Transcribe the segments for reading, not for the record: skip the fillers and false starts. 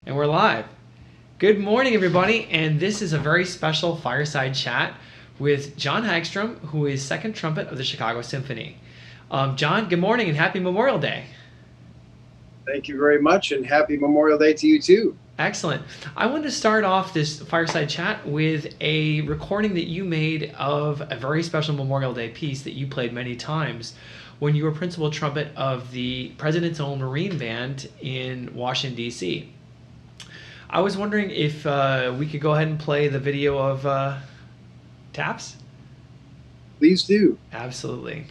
And we're live. Good morning, everybody, and this is a very special fireside chat with John Hagstrom, who is second trumpet of the Chicago Symphony. John, good morning and happy Memorial Day. Thank you very much, and happy Memorial Day to you too. Excellent. I wanted to start off this fireside chat with a recording that you made of a very special Memorial Day piece that you played many times when you were principal trumpet of the President's Own Marine Band in Washington, D.C. I was wondering if we could go ahead and play the video of taps. Please do. Absolutely.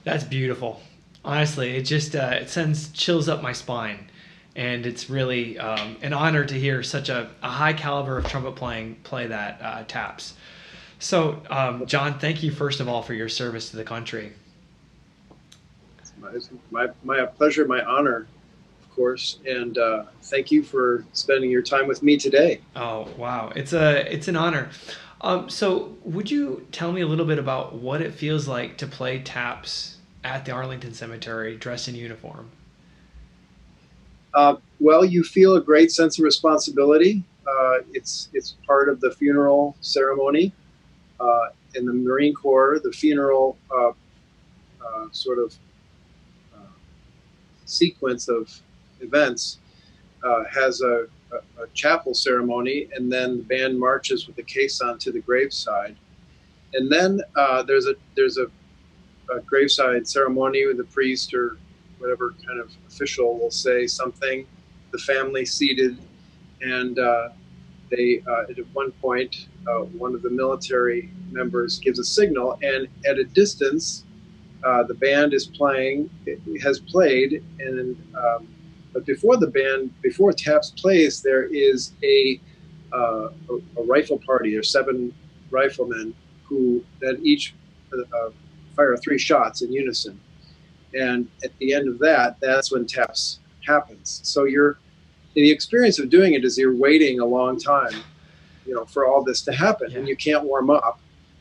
That's beautiful. Honestly, it just it sends chills up my spine, and it's really an honor to hear such a high caliber of trumpet playing play that taps. So, John, thank you first of all for your service to the country. It's my pleasure, my honor, of course, and thank you for spending your time with me today. Oh wow, it's an honor. So, would you tell me a little bit about what it feels like to play taps at the Arlington Cemetery, dressed in uniform? Well, you feel a great sense of responsibility. It's part of the funeral ceremony. In the Marine Corps, the funeral sort of sequence of events has a chapel ceremony, and then the band marches with the caisson to the graveside, and then there's a graveside ceremony with the priest or whatever kind of official will say something, the family seated, and they at one point one of the military members gives a signal, and at a distance the band is playing, it has played, and but before taps plays, there is a rifle party, or 7 riflemen who then each fire 3 shots in unison, and at the end of that, that's when taps happens. So the experience of doing it is you're waiting a long time, for all this to happen, yeah. And you can't warm up,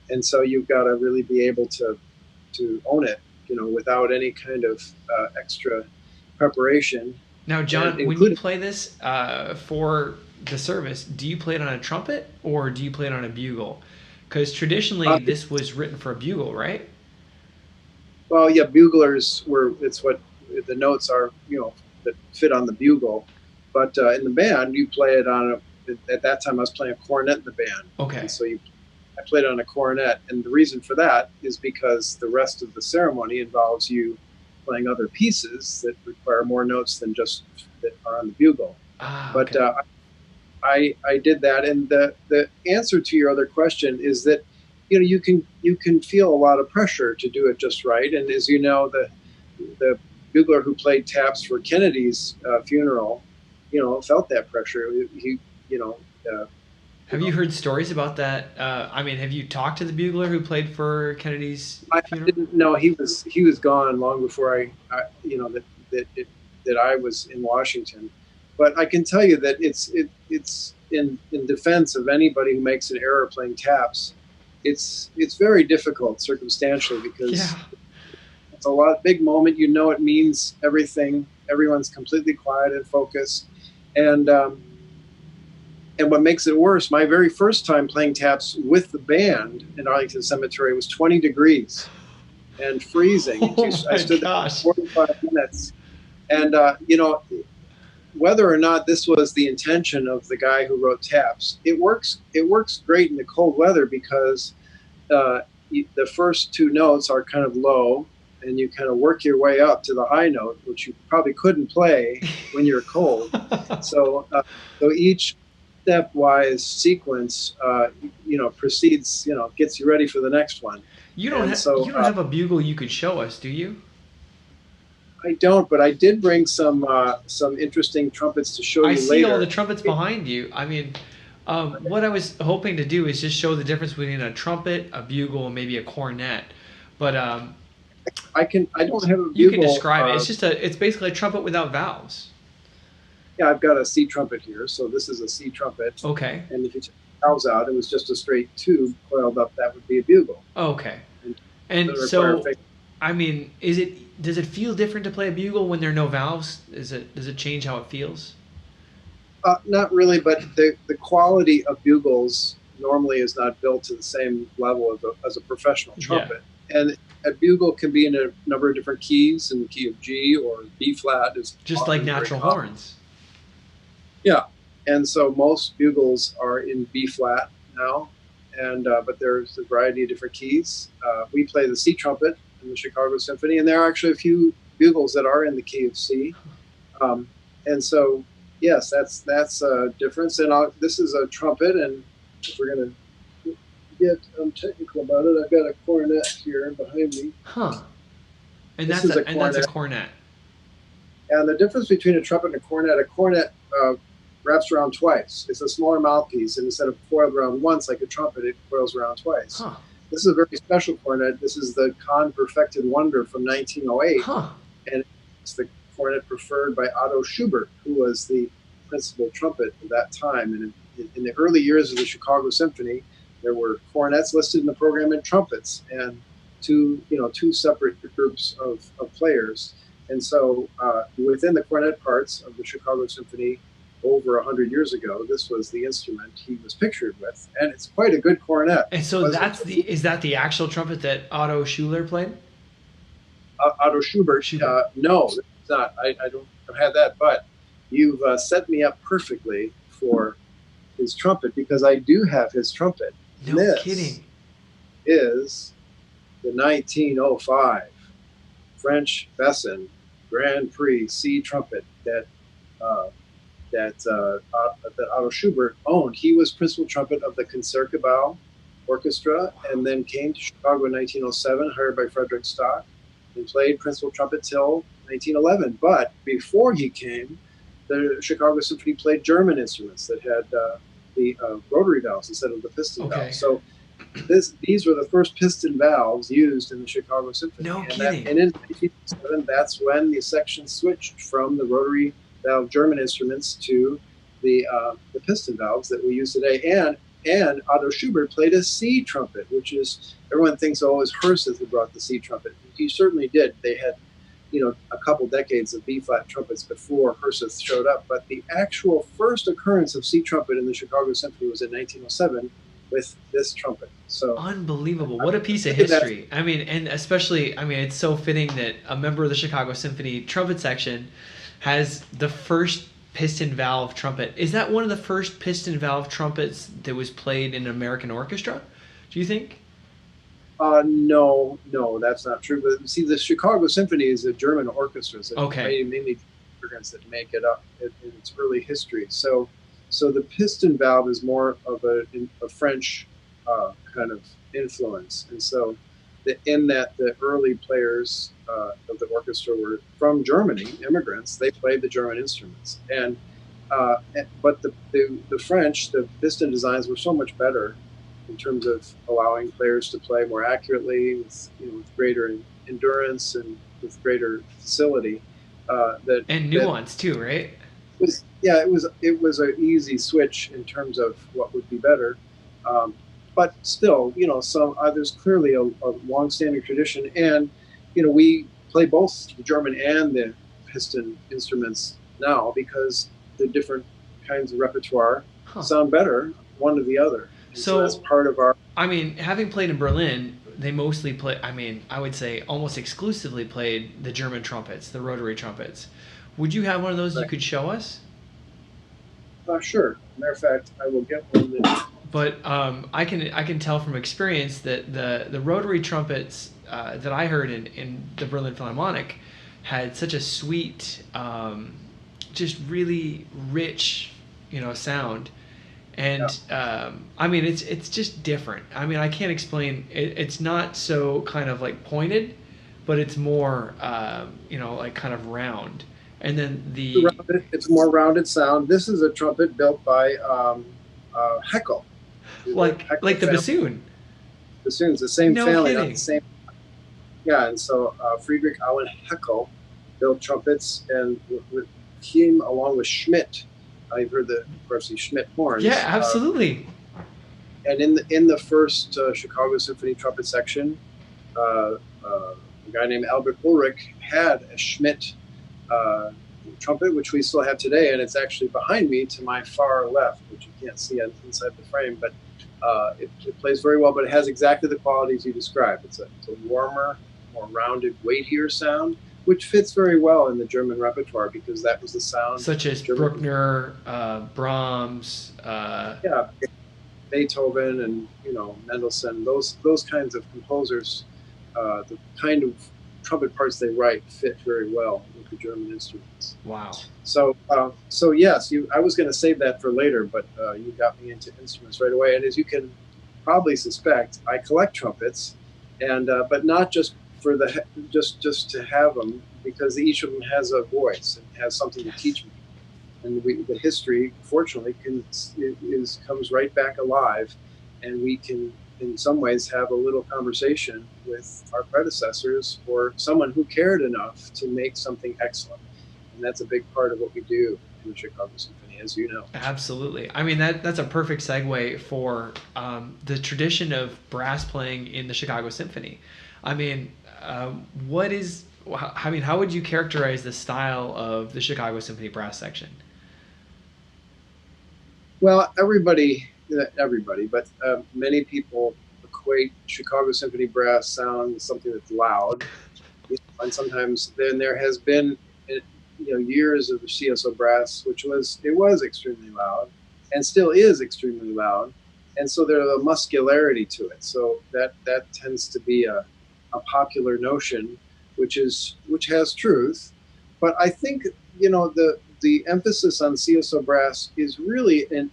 and so you've got to really be able to own it, without any kind of extra preparation. Now, John, when you play this for the service, do you play it on a trumpet or do you play it on a bugle? Because traditionally, this was written for a bugle, right? Well, yeah, buglers it's what the notes are, that fit on the bugle. But in the band, you play it on at that time I was playing a cornet in the band. Okay. And so I played on a cornet. And the reason for that is because the rest of the ceremony involves you playing other pieces that require more notes than just that are on the bugle. Okay. But I did that, and the answer to your other question is that you can feel a lot of pressure to do it just right. And as you know, the bugler who played taps for Kennedy's funeral, felt that pressure. Have you heard stories about that? Have you talked to the bugler who played for Kennedy's funeral? I didn't know he was gone long before that I was in Washington. But I can tell you that it's in defense of anybody who makes an error playing taps. It's very difficult circumstantially, because it's a big moment. It means everything. Everyone's completely quiet and focused, and what makes it worse, my very first time playing taps with the band in Arlington Cemetery was 20 degrees and freezing. I stood there for 45 minutes. And, whether or not this was the intention of the guy who wrote taps, it works great in the cold weather because the first two notes are kind of low, and you kind of work your way up to the high note, which you probably couldn't play when you're cold. So each stepwise sequence, proceeds, gets you ready for the next one. You don't have a bugle you could show us, do you? I don't, but I did bring some interesting trumpets to show you later. I see all the trumpets behind you. I mean, what I was hoping to do is just show the difference between a trumpet, a bugle, and maybe a cornet. But I don't have a bugle. You can describe it. It's basically a trumpet without valves. Yeah, I've got a C trumpet here, so this is a C trumpet. Okay. And if you take the valves out, it was just a straight tube coiled up. That would be a bugle. Okay. And so, I mean, does it feel different to play a bugle when there are no valves? Does it change how it feels? Not really, but the quality of bugles normally is not built to the same level as a professional trumpet. Yeah. And a bugle can be in a number of different keys, in the key of G or B flat. Is just like natural horns. Yeah, and so most bugles are in B flat now, and but there's a variety of different keys. We play the C trumpet in the Chicago Symphony, and there are actually a few bugles that are in the key of C. And so, yes, that's a difference. And this is a trumpet, and if we're going to get technical about it, I've got a cornet here behind me. Huh. And that's a cornet. And the difference between a trumpet and a cornet wraps around twice. It's a smaller mouthpiece, and instead of coiled around once like a trumpet, it coils around twice. Huh. This is a very special cornet. This is the Kahn Perfected Wonder from 1908. Huh. And it's the cornet preferred by Otto Schubert, who was the principal trumpet at that time. And in the early years of the Chicago Symphony, there were cornets listed in the program and trumpets, and two separate groups of players. And so within the cornet parts of the Chicago Symphony, over 100 years ago, this was the instrument he was pictured with, and it's quite a good cornet. And so is that the actual trumpet that Otto Schuler played? Otto Schubert? No, it's not. I don't have that, but you've set me up perfectly for his trumpet, because I do have his trumpet. No kidding. Is the 1905 French Besson Grand Prix C trumpet that Otto Schubert owned. He was principal trumpet of the Concertgebouw Orchestra, and then came to Chicago in 1907, hired by Frederick Stock, and played principal trumpet till 1911. But before he came, the Chicago Symphony played German instruments that had the rotary valves instead of the piston valves. So these were the first piston valves used in the Chicago Symphony. No kidding. And in 1907, that's when the section switched from the rotary valve German instruments to the piston valves that we use today. And Otto Schubert played a C trumpet, which is, everyone thinks, oh, it was Herseth who brought the C trumpet. He certainly did. They had, a couple decades of B-flat trumpets before Herseth showed up. But the actual first occurrence of C trumpet in the Chicago Symphony was in 1907 with this trumpet. So unbelievable. What a piece of history. I mean, and especially, it's so fitting that a member of the Chicago Symphony trumpet section has the first piston valve trumpet. Is that one of the first piston valve trumpets that was played in an American orchestra, do you think? No, that's not true. But see, the Chicago Symphony is a German orchestra. Mainly immigrants that make it up in its early history. So the piston valve is more of a French kind of influence. And so in that the early players of the orchestra were from Germany, immigrants. They played the German instruments, but the French, the piston designs were so much better in terms of allowing players to play more accurately with greater endurance and with greater facility. And nuance too, right? It was an easy switch in terms of what would be better. But still, there's clearly a long-standing tradition, and we play both the German and the piston instruments now because the different kinds of repertoire sound better one to the other. So that's part of our. Having played in Berlin, they mostly play. I would say almost exclusively played the German trumpets, the rotary trumpets. Would you have one of those you could show us? Sure. Matter of fact, I will get one that but I can tell from experience that the rotary trumpets that I heard in the Berlin Philharmonic had such a sweet, just really rich, sound. And I mean, it's just different. I mean, I can't explain. It's not so kind of like pointed, but it's more, like kind of round. And then it's a more rounded sound. This is a trumpet built by Heckel. Like the bassoon. Bassoons, the same No family, kidding. not the same. Yeah, and so Friedrich Auen Heckel built trumpets, and with him along with Schmidt. I've heard of course, the Schmidt horns. Yeah, absolutely. And in the first Chicago Symphony Trumpet section, a guy named Albert Ulrich had a Schmidt trumpet, which we still have today, and it's actually behind me to my far left, which you can't see inside the frame, but it plays very well, but it has exactly the qualities you described. It's a warmer, more rounded, weightier sound, which fits very well in the German repertoire because that was the sound. Such as Bruckner, Brahms. Yeah, Beethoven and Mendelssohn. Those kinds of composers, the kind of trumpet parts they write fit very well with the German instruments. Wow. So yes, I was going to save that for later, but you got me into instruments right away. And as you can probably suspect, I collect trumpets, and but not just for just to have them, because each of them has a voice and has something to teach me. And the history, fortunately, comes right back alive, and we can, in some ways, have a little conversation with our predecessors or someone who cared enough to make something excellent. And that's a big part of what we do in the Chicago Symphony, as you know. Absolutely. I mean, that's a perfect segue for the tradition of brass playing in the Chicago Symphony. I mean, how would you characterize the style of the Chicago Symphony brass section? Well, everybody, but many people equate Chicago Symphony brass sound with something that's loud. And sometimes then there has been, years of CSO brass, which was extremely loud and still is extremely loud. And so there's a muscularity to it. So that tends to be a popular notion, which has truth. But I think, the emphasis on CSO brass is really a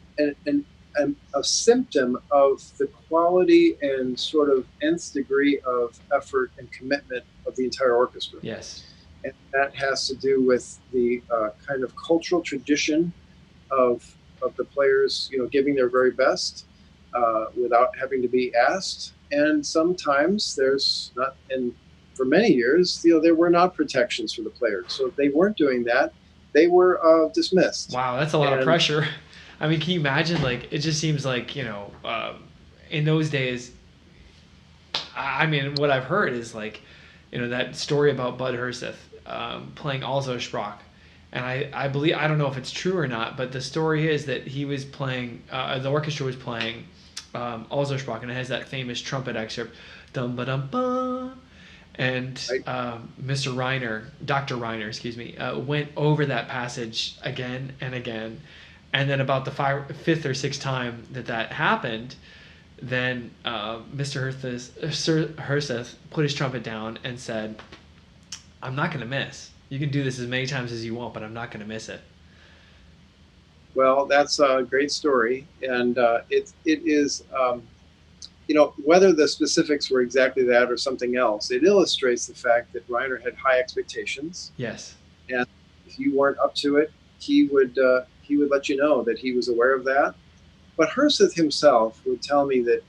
symptom of the quality and sort of nth degree of effort and commitment of the entire orchestra. Yes. And that has to do with the kind of cultural tradition of the players, giving their very best without having to be asked. And sometimes there's not, and for many years, there were not protections for the players. So if they weren't doing that, they were dismissed. Wow, that's a lot of pressure. I mean, can you imagine? Like, it just seems like, in those days, I mean, what I've heard is like, that story about Bud Herseth playing Also Sprach. And I believe, I don't know if it's true or not, but the story is that he was playing, the orchestra was playing Also Sprach, and it has that famous trumpet excerpt, dum ba dum ba. And Dr. Reiner, went over that passage again and again. And then about the fifth or sixth time that happened, then Mr. Herseth put his trumpet down and said, "I'm not going to miss. You can do this as many times as you want, but I'm not going to miss it." Well, that's a great story. And it is... whether the specifics were exactly that or something else, it illustrates the fact that Reiner had high expectations. Yes. And if you weren't up to it, he would let you know that he was aware of that. But Herseth himself would tell me that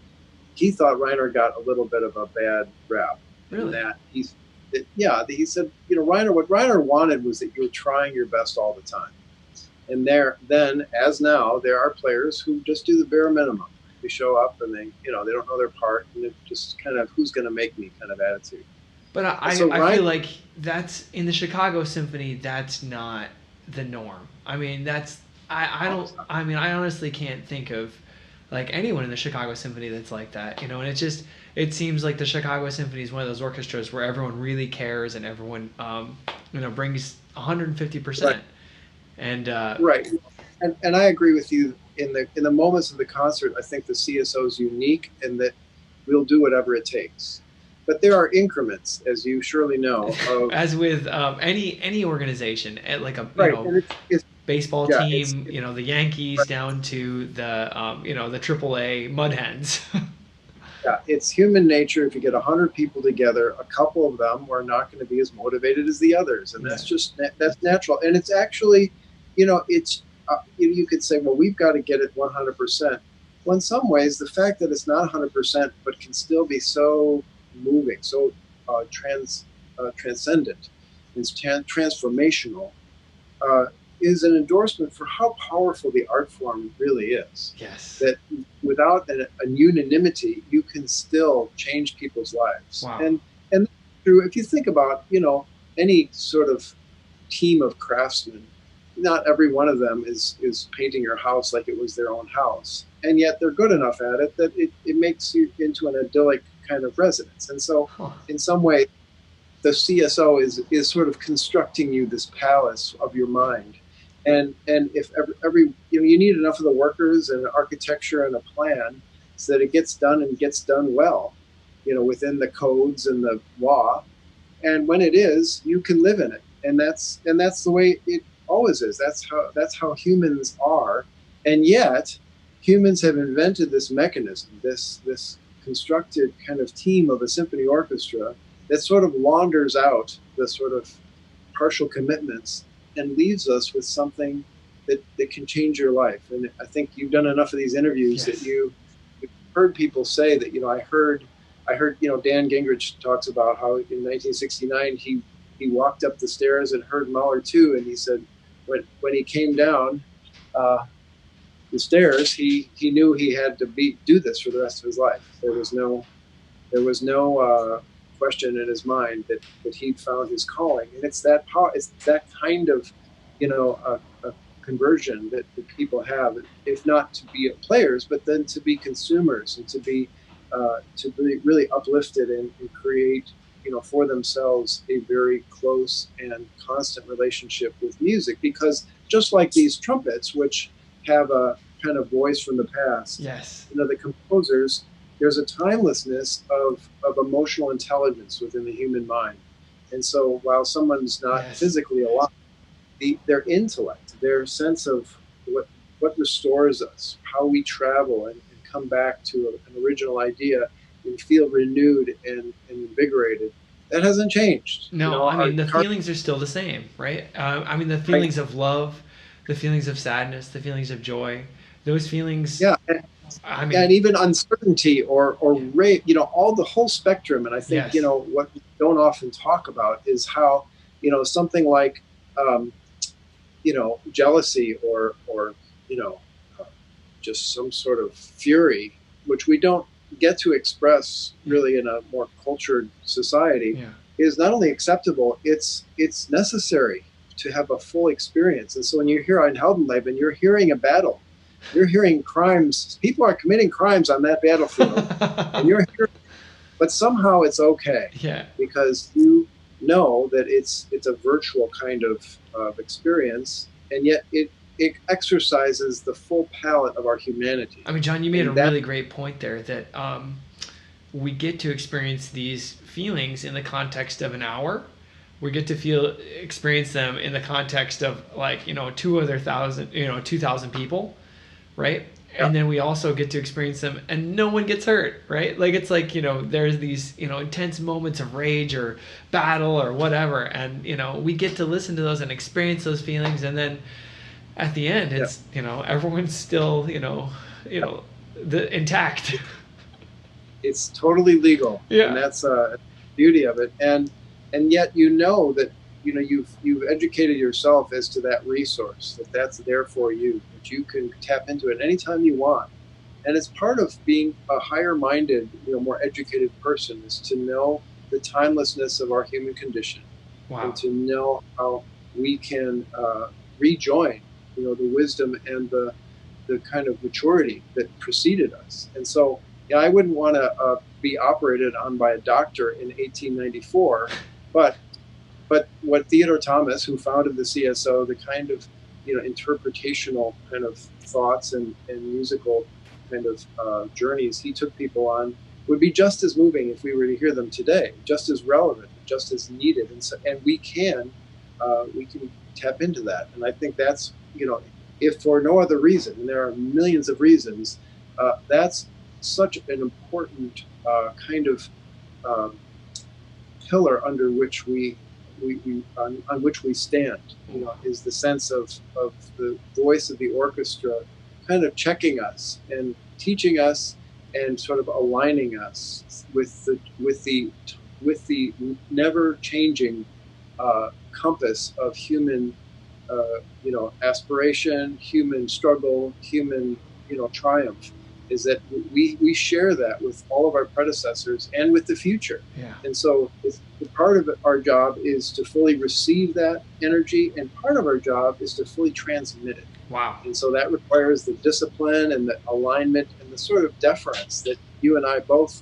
he thought Reiner got a little bit of a bad rap. Really? He said, Reiner, what Reiner wanted was that you were trying your best all the time. And then, as now, there are players who just do the bare minimum. They show up and they don't know their part, and it's just kind of who's going to make me kind of attitude. But I feel like that's in the Chicago Symphony. That's not the norm. I mean, I honestly can't think of like anyone in the Chicago Symphony that's like that. And it seems like the Chicago Symphony is one of those orchestras where everyone really cares and everyone brings 150%. Right. And right. And I agree with you in the moments of the concert, I think the CSO is unique in that we'll do whatever it takes. But there are increments, as you surely know, of As with any organization, like a right, and it's baseball yeah, team, the Yankees right, down to the the AAA Mud Hens. yeah, it's human nature. If you get 100 people together, a couple of them are not going to be as motivated as the others, and Yeah. that's natural. And it's actually, it's you could say, well, we've got to get it 100%. Well, in some ways, the fact that it's not 100%, but can still be so moving, so transcendent, it's transformational, uh, is an endorsement for how powerful the art form really is. Yes. That without a unanimity, you can still change people's lives. Wow. And through, if you think about, any sort of team of craftsmen, not every one of them is painting your house like it was their own house, and yet they're good enough at it that it makes you into an idyllic kind of residence. And so, in some way, the CSO is sort of constructing you this palace of your mind. And if every you need enough of the workers and architecture and a plan so that it gets done and gets done well, within the codes and the law. And when it is, you can live in it. And that's the way it always is. That's how humans are. And yet humans have invented this mechanism, this constructed kind of team of a symphony orchestra that sort of launders out the sort of partial commitments and leaves us with something that can change your life. And I think you've done enough of these interviews that you've heard people say that, I heard, Dan Gingrich talks about how in 1969 he walked up the stairs and heard Mahler 2, and he said when he came down the stairs, he knew he had to do this for the rest of his life. There was no question in his mind that he'd found his calling, and it's that kind of a conversion that people have, if not to be players, but then to be consumers and to be really uplifted and create for themselves a very close and constant relationship with music. Because just like these trumpets, which have a kind of voice from the past, yes, the composers, there's a timelessness of emotional intelligence within the human mind. And so while someone's not physically alive, their intellect, their sense of what restores us, how we travel and come back to an original idea and feel renewed and invigorated, that hasn't changed. No, I mean, the feelings are still the same, right? I mean, the feelings of love, the feelings of sadness, the feelings of joy, those feelings. Yeah. And even uncertainty or all the whole spectrum. And I think, what we don't often talk about is how, something like, jealousy or just some sort of fury, which we don't get to express really in a more cultured society, is not only acceptable, it's necessary to have a full experience. And so when you're here on Heldenleben, you're hearing a battle. You're hearing crimes. People are committing crimes on that battlefield, and you're here, but somehow it's okay, because you know that it's a virtual kind of experience, and yet it exercises the full palette of our humanity. I mean, John, you made a really great point there that we get to experience these feelings in the context of an hour. We get to experience them in the context of 2,000 people. Right? Yeah. And then we also get to experience them and no one gets hurt, right? It's there's these, intense moments of rage or battle or whatever. And, we get to listen to those and experience those feelings. And then at the end, it's, everyone's still, intact. It's totally legal. Yeah. And that's the beauty of it. And yet, that, you've educated yourself as to that resource, that's there for you, that you can tap into it anytime you want. And it's part of being a higher-minded, more educated person, is to know the timelessness of our human condition. Wow. And to know how we can rejoin, the wisdom and the kind of maturity that preceded us. And so, I wouldn't want to be operated on by a doctor in 1894, but what Theodore Thomas, who founded the CSO, the kind of interpretational kind of thoughts and musical kind of journeys he took people on would be just as moving if we were to hear them today, just as relevant, just as needed. And we can tap into that. And I think that's, if for no other reason, and there are millions of reasons, that's such an important kind of pillar under which on which we stand, is the sense of the voice of the orchestra kind of checking us and teaching us and sort of aligning us with the never changing compass of human aspiration, human struggle, human triumph. Is that we share that with all of our predecessors and with the future. Yeah. And so part of our job is to fully receive that energy, and part of our job is to fully transmit it. Wow. And so that requires the discipline and the alignment and the sort of deference that you and I both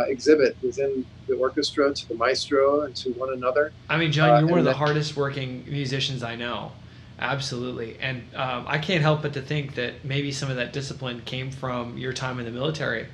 exhibit within the orchestra to the maestro and to one another. I mean, John, you're one of the hardest working musicians I know. Absolutely. And I can't help but to think that maybe some of that discipline came from your time in the military.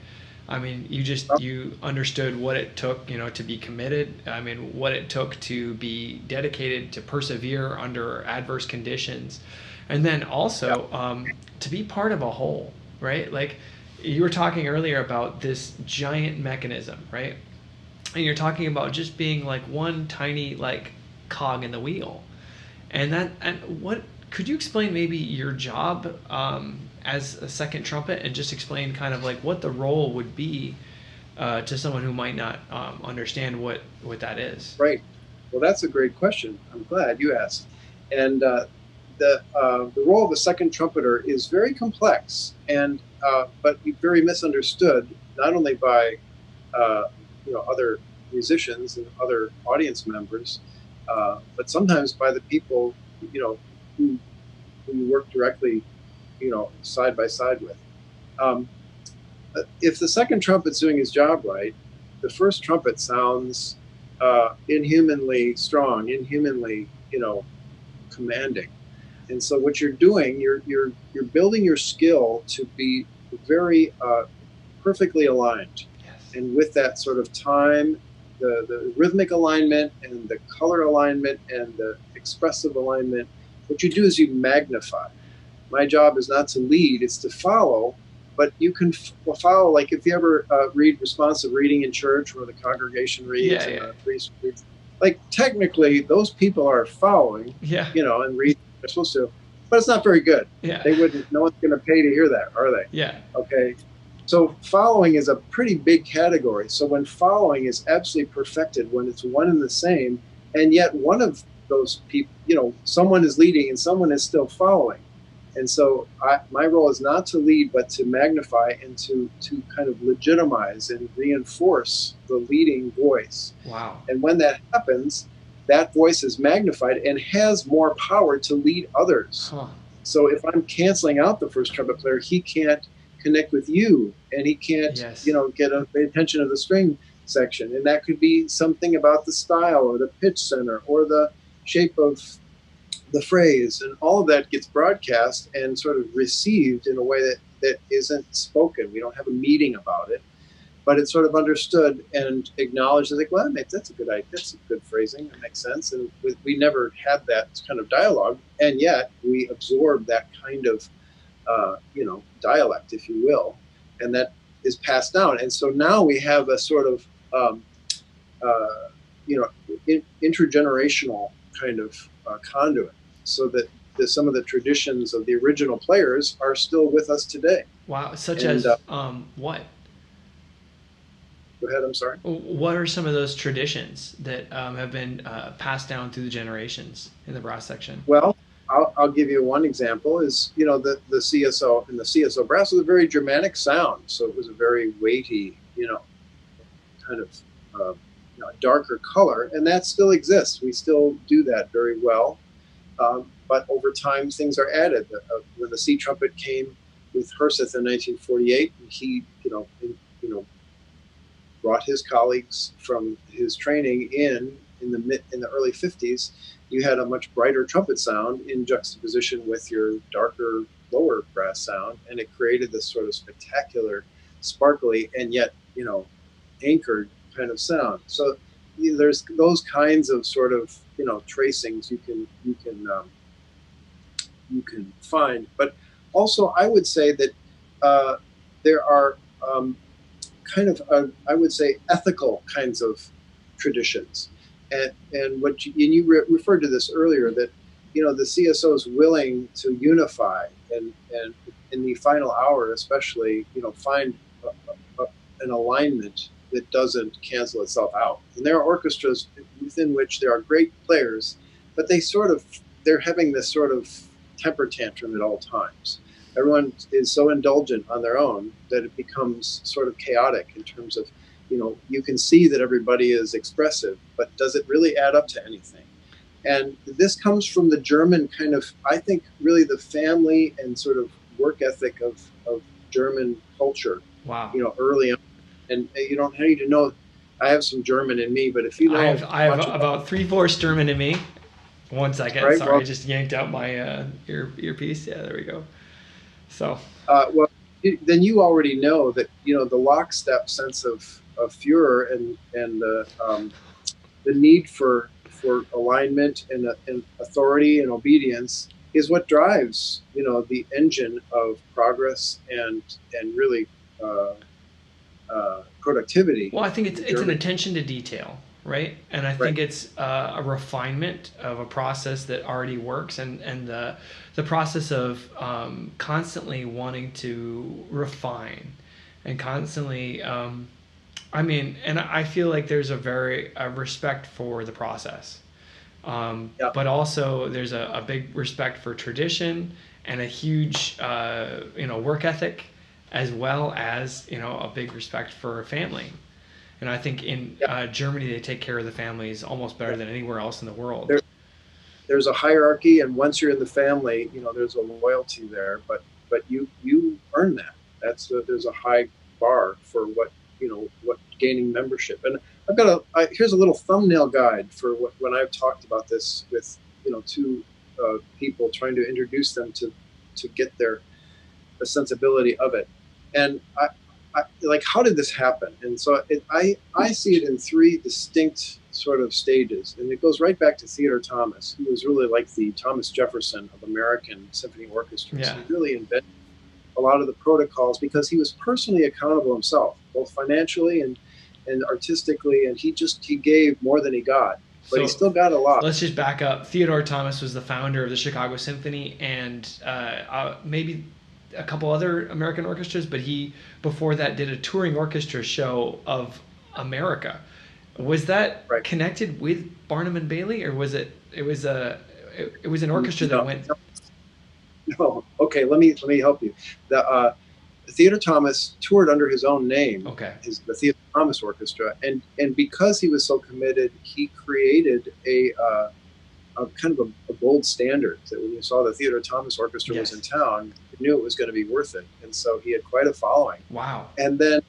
I mean, you understood what it took, to be committed. I mean, what it took to be dedicated, to persevere under adverse conditions. And then also to be part of a whole, right? Like you were talking earlier about this giant mechanism, right? And you're talking about just being like one tiny like cog in the wheel. And what could you explain maybe your job as a second trumpet, and just explain kind of like what the role would be to someone who might not understand what that is? Right. Well, that's a great question. I'm glad you asked. And the role of a second trumpeter is very complex, and but very misunderstood, not only by other musicians and other audience members, but sometimes by the people who you work directly side by side with. If the second trumpet's doing his job right, the first trumpet sounds inhumanly strong, inhumanly commanding. And so what you're doing, you're building your skill to be very perfectly aligned. Yes. And with that sort of time, the rhythmic alignment and the color alignment and the expressive alignment, what you do is you magnify. My job is not to lead, it's to follow, but you can follow, like if you ever read responsive reading in church where the congregation reads and the priest reads, like technically those people are following, and read they're supposed to, but it's not very good. Yeah. They wouldn't, no one's going to pay to hear that, are they? Yeah. Okay. So following is a pretty big category. So when following is absolutely perfected, when it's one and the same, and yet one of those people, someone is leading and someone is still following. And so my role is not to lead, but to magnify and to kind of legitimize and reinforce the leading voice. Wow. And when that happens, that voice is magnified and has more power to lead others. Huh. So if I'm canceling out the first trumpet player, he can't connect with you, and he can't, get the attention of the string section. And that could be something about the style or the pitch center or the shape of the phrase, and all of that gets broadcast and sort of received in a way that isn't spoken. We don't have a meeting about it, but it's sort of understood and acknowledged. Like, well, that's a good idea. That's a good phrasing. That makes sense. And we never had that kind of dialogue, and yet we absorb that kind of, dialect, if you will, and that is passed down. And so now we have a sort of, intergenerational kind of conduit, so that some of the traditions of the original players are still with us today. Wow. Such as what? Go ahead, I'm sorry. What are some of those traditions that have been passed down through the generations in the brass section? Well, I'll give you one example. Is the CSO, and the CSO brass was a very Germanic sound, so it was a very weighty, kind of darker color, and that still exists. We still do that very well, but over time things are added. When the C trumpet came with Herseth in 1948, he brought his colleagues from his training in the early 50s. you had a much brighter trumpet sound in juxtaposition with your darker lower brass sound, and it created this sort of spectacular, sparkly, and yet, anchored kind of sound. So there's those kinds of sort of, tracings you can find. But also, I would say that there are I would say, ethical kinds of traditions. And you referred to this earlier, that the CSO is willing to unify and in the final hour especially, find an alignment that doesn't cancel itself out. And there are orchestras within which there are great players, but they're having this sort of temper tantrum at all times. Everyone is so indulgent on their own that it becomes sort of chaotic in terms of, you can see that everybody is expressive, but does it really add up to anything? And this comes from the German kind of, I think, really the family and sort of work ethic of German culture. Wow. Early on. And you don't need to know, I have some German in me, but if you know. I have about 3/4 German in me. 1 second. Right, sorry, I just yanked out my earpiece. Yeah, there we go. So. Then you already know that, the lockstep sense of Führer and the need for alignment and authority and obedience is what drives, the engine of progress and really productivity. Well, I think it's an attention to detail, right? And I think it's a refinement of a process that already works, and the process of constantly wanting to refine and constantly, and I feel like there's a respect for the process, but also there's a big respect for tradition and a huge, work ethic, as well as, a big respect for family. And I think in Germany, they take care of the families almost better than anywhere else in the world. There's a hierarchy, and once you're in the family, there's a loyalty there. But you earn that. There's a high bar for what gaining membership. And I've got here's a little thumbnail guide for when I've talked about this with two people, trying to introduce them to get the sensibility of it. And I like, how did this happen? And so I see it in 3 distinct sort of stages, and it goes right back to Theodore Thomas, who was really like the Thomas Jefferson of American symphony orchestras. Yeah. He really invented a lot of the protocols because he was personally accountable himself, both financially and artistically, and he gave more than he got, but he still got a lot. Let's just back up. Theodore Thomas was the founder of the Chicago Symphony and maybe a couple other American orchestras, but he before that did a touring orchestra show of America. Was that connected with Barnum and Bailey, or was it was an orchestra that went? No. Okay, let me help you. The Theodore Thomas toured under his own name. Okay. The Theodore Thomas Orchestra, and because he was so committed, he created a kind of a gold standard that when you saw the Theodore Thomas Orchestra was in town, you knew it was going to be worth it. And so he had quite a following. Wow. And then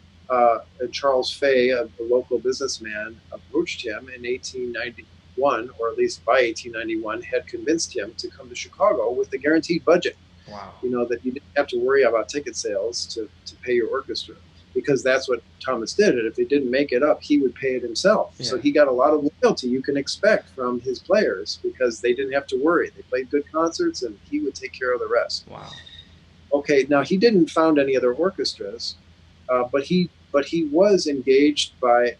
Charles Fay, a local businessman, approached him in 1891, or at least by 1891, had convinced him to come to Chicago with a guaranteed budget. Wow. That you didn't have to worry about ticket sales to pay your orchestra, because that's what Thomas did. And if he didn't make it up, he would pay it himself. Yeah. So he got a lot of loyalty you can expect from his players, because they didn't have to worry. They played good concerts, and he would take care of the rest. Wow. Okay, now he didn't found any other orchestras, but he was engaged by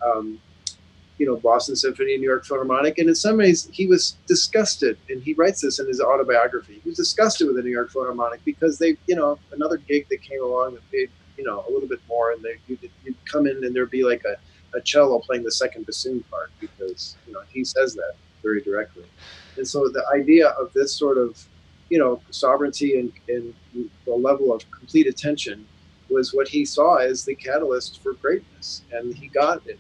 Boston Symphony, New York Philharmonic, and in some ways he was disgusted, and he writes this in his autobiography. He was disgusted with the New York Philharmonic because they, another gig that came along that paid, a little bit more, and you'd come in and there'd be like a cello playing the second bassoon part, because he says that very directly. And so the idea of this sort of sovereignty and the level of complete attention was what he saw as the catalyst for greatness, and he got it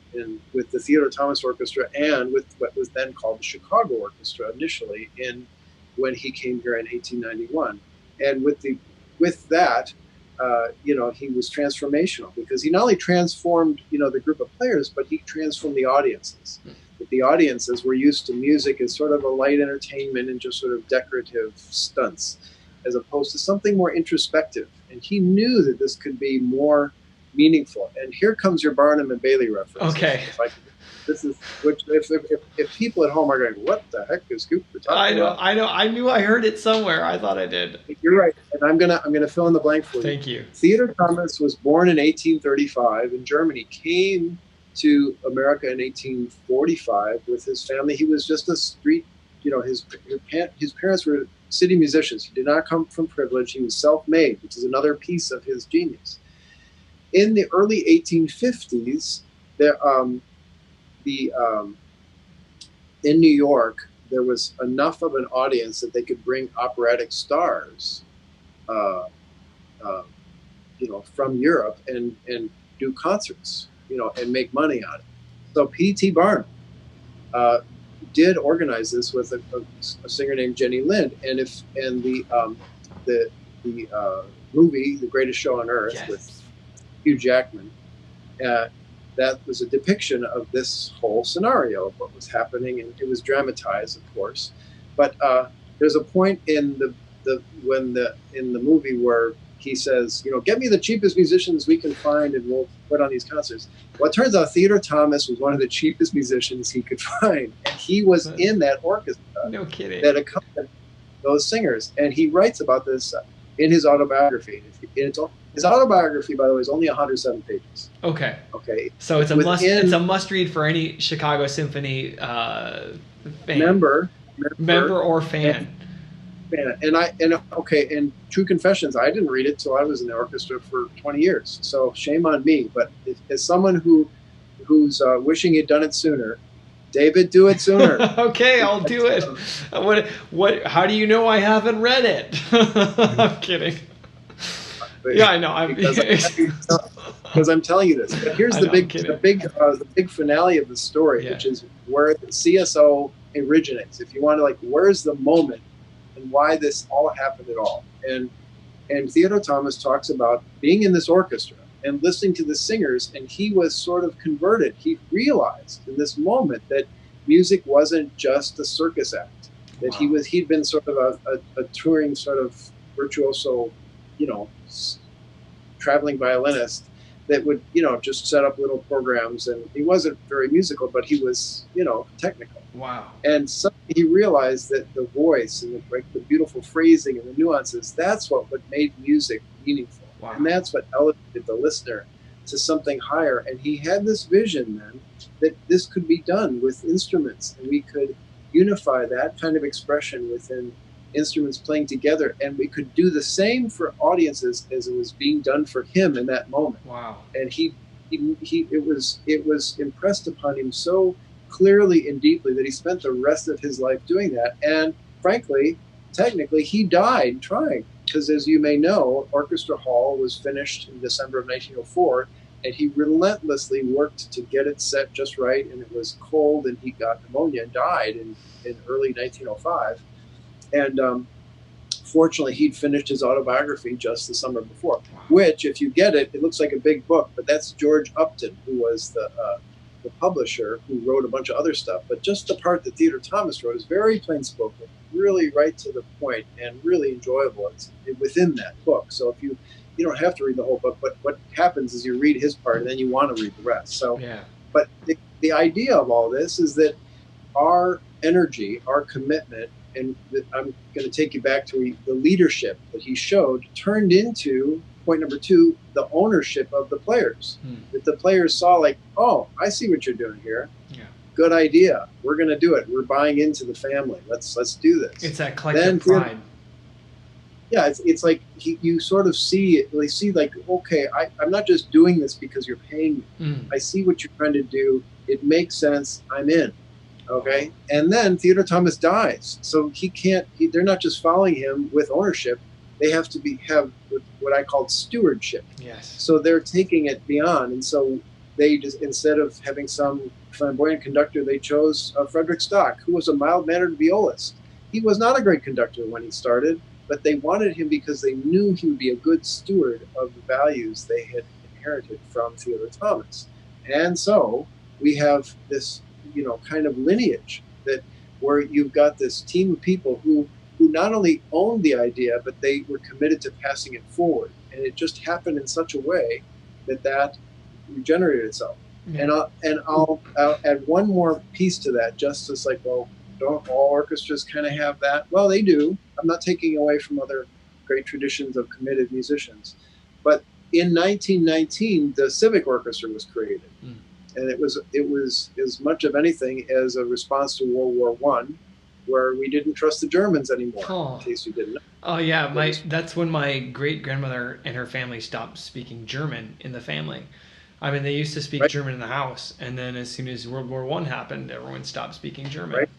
with the Theodore Thomas Orchestra and with what was then called the Chicago Orchestra initially when he came here in 1891. And with that, he was transformational, because he not only transformed the group of players, but he transformed the audiences. The that the audiences were used to music as sort of a light entertainment and just sort of decorative stunts, as opposed to something more introspective. And he knew that this could be more meaningful. And here comes your Barnum and Bailey reference. Okay. This is which if people at home are going, what the heck is Cooper talking about? I know. I knew I heard it somewhere. I thought I did. You're right, and I'm gonna fill in the blank for you. Thank you. Theodore Thomas was born in 1835 in Germany. Came to America in 1845 with his family. He was just a street. His parents were city musicians. He did not come from privilege. He was self-made, which is another piece of his genius. In the early 1850s, in New York, there was enough of an audience that they could bring operatic stars, from Europe and do concerts, and make money on it. So P.T. Barnum did organize this with a singer named Jenny Lind, and the movie The Greatest Show on Earth, yes, with Hugh Jackman. That was a depiction of this whole scenario of what was happening, and it was dramatized, of course. But there's a point in the movie where he says, get me the cheapest musicians we can find, and we'll put on these concerts. Well, it turns out Theodore Thomas was one of the cheapest musicians he could find, and he was in that orchestra. No kidding. That accompanied those singers, and he writes about this in his autobiography. His autobiography, by the way, is only 107 pages. Okay. Okay. So it's a must read for any Chicago Symphony fan. Member or fan. And true confessions, I didn't read it till I was in the orchestra for 20 years. So shame on me. But as someone who's wishing he'd done it sooner, David, do it sooner. Okay, I'll do it. What? How do you know I haven't read it? I'm kidding. Yeah, I know. Because I'm telling you this. But here's the big finale of the story, which is where the CSO originates. If you want to, where's the moment and why this all happened at all? And Theodore Thomas talks about being in this orchestra and listening to the singers, and he was sort of converted. He realized in this moment that music wasn't just a circus act. That he'd been sort of a touring sort of virtuoso, traveling violinist that would, just set up little programs, and he wasn't very musical, but he was, technical. Wow. And suddenly he realized that the voice and the beautiful phrasing and the nuances, that's what made music meaningful. Wow. And that's what elevated the listener to something higher. And he had this vision then that this could be done with instruments, and we could unify that kind of expression within instruments playing together, and we could do the same for audiences as it was being done for him in that moment. Wow. And it was impressed upon him so clearly and deeply that he spent the rest of his life doing that. And frankly, technically, he died trying, because as you may know, Orchestra Hall was finished in December of 1904, and he relentlessly worked to get it set just right, and it was cold, and he got pneumonia and died in early 1905. And fortunately, he'd finished his autobiography just the summer before, which, if you get it, it looks like a big book, but that's George Upton, who was the publisher, who wrote a bunch of other stuff. But just the part that Theodore Thomas wrote is very plain-spoken, really right to the point, and really enjoyable. It's within that book. So if you don't have to read the whole book, but what happens is you read his part, and then you want to read the rest. So, yeah. But the idea of all this is that our energy, our commitment, and I'm going to take you back to the leadership that he showed, turned into, point number 2, the ownership of the players. That the players saw, oh, I see what you're doing here. Yeah. Good idea. We're going to do it. We're buying into the family. Let's do this. It's that collective pride. Yeah, it's like you sort of see it. They see okay, I'm not just doing this because you're paying me. I see what you're trying to do. It makes sense. I'm in. Okay, and then Theodore Thomas dies, so he can't. They're not just following him with ownership; they have to have what I called stewardship. Yes. So they're taking it beyond, and so they just, instead of having some flamboyant conductor, they chose Frederick Stock, who was a mild-mannered violist. He was not a great conductor when he started, but they wanted him because they knew he would be a good steward of the values they had inherited from Theodore Thomas. And so we have this kind of lineage that where you've got this team of people who not only owned the idea, but they were committed to passing it forward. And it just happened in such a way that regenerated itself. Yeah. And I'll add one more piece to that, just as like, well, don't all orchestras kind of have that? Well, they do. I'm not taking away from other great traditions of committed musicians. But in 1919, the Civic Orchestra was created. Mm. And it was as much of anything as a response to World War I, where we didn't trust the Germans anymore, in case you didn't know. Oh, yeah. That's when my great-grandmother and her family stopped speaking German in the family. I mean, they used to speak German in the house, and then as soon as World War I happened, everyone stopped speaking German. Right.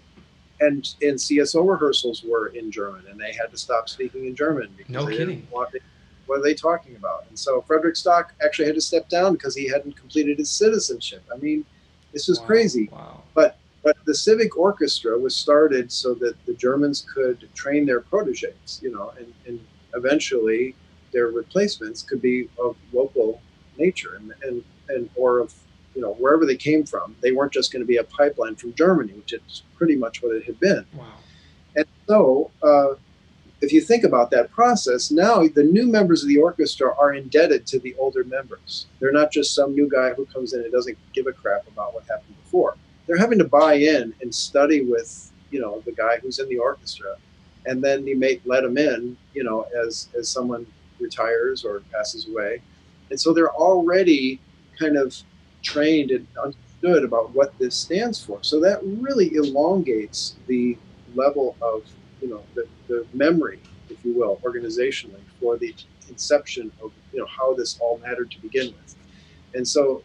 And CSO rehearsals were in German, and they had to stop speaking in German. Because no kidding. What are they talking about? And so Frederick Stock actually had to step down because he hadn't completed his citizenship. I mean, this was crazy. Wow. But the Civic Orchestra was started so that the Germans could train their protégés, and eventually their replacements could be of local nature and or of wherever they came from. They weren't just going to be a pipeline from Germany, which is pretty much what it had been. Wow. And so if you think about that process, now the new members of the orchestra are indebted to the older members. They're not just some new guy who comes in and doesn't give a crap about what happened before. They're having to buy in and study with, the guy who's in the orchestra. And then you may let him in, as someone retires or passes away. And so they're already kind of trained and understood about what this stands for. So that really elongates the level of, the memory, if you will, organizationally for the inception of, how this all mattered to begin with. And so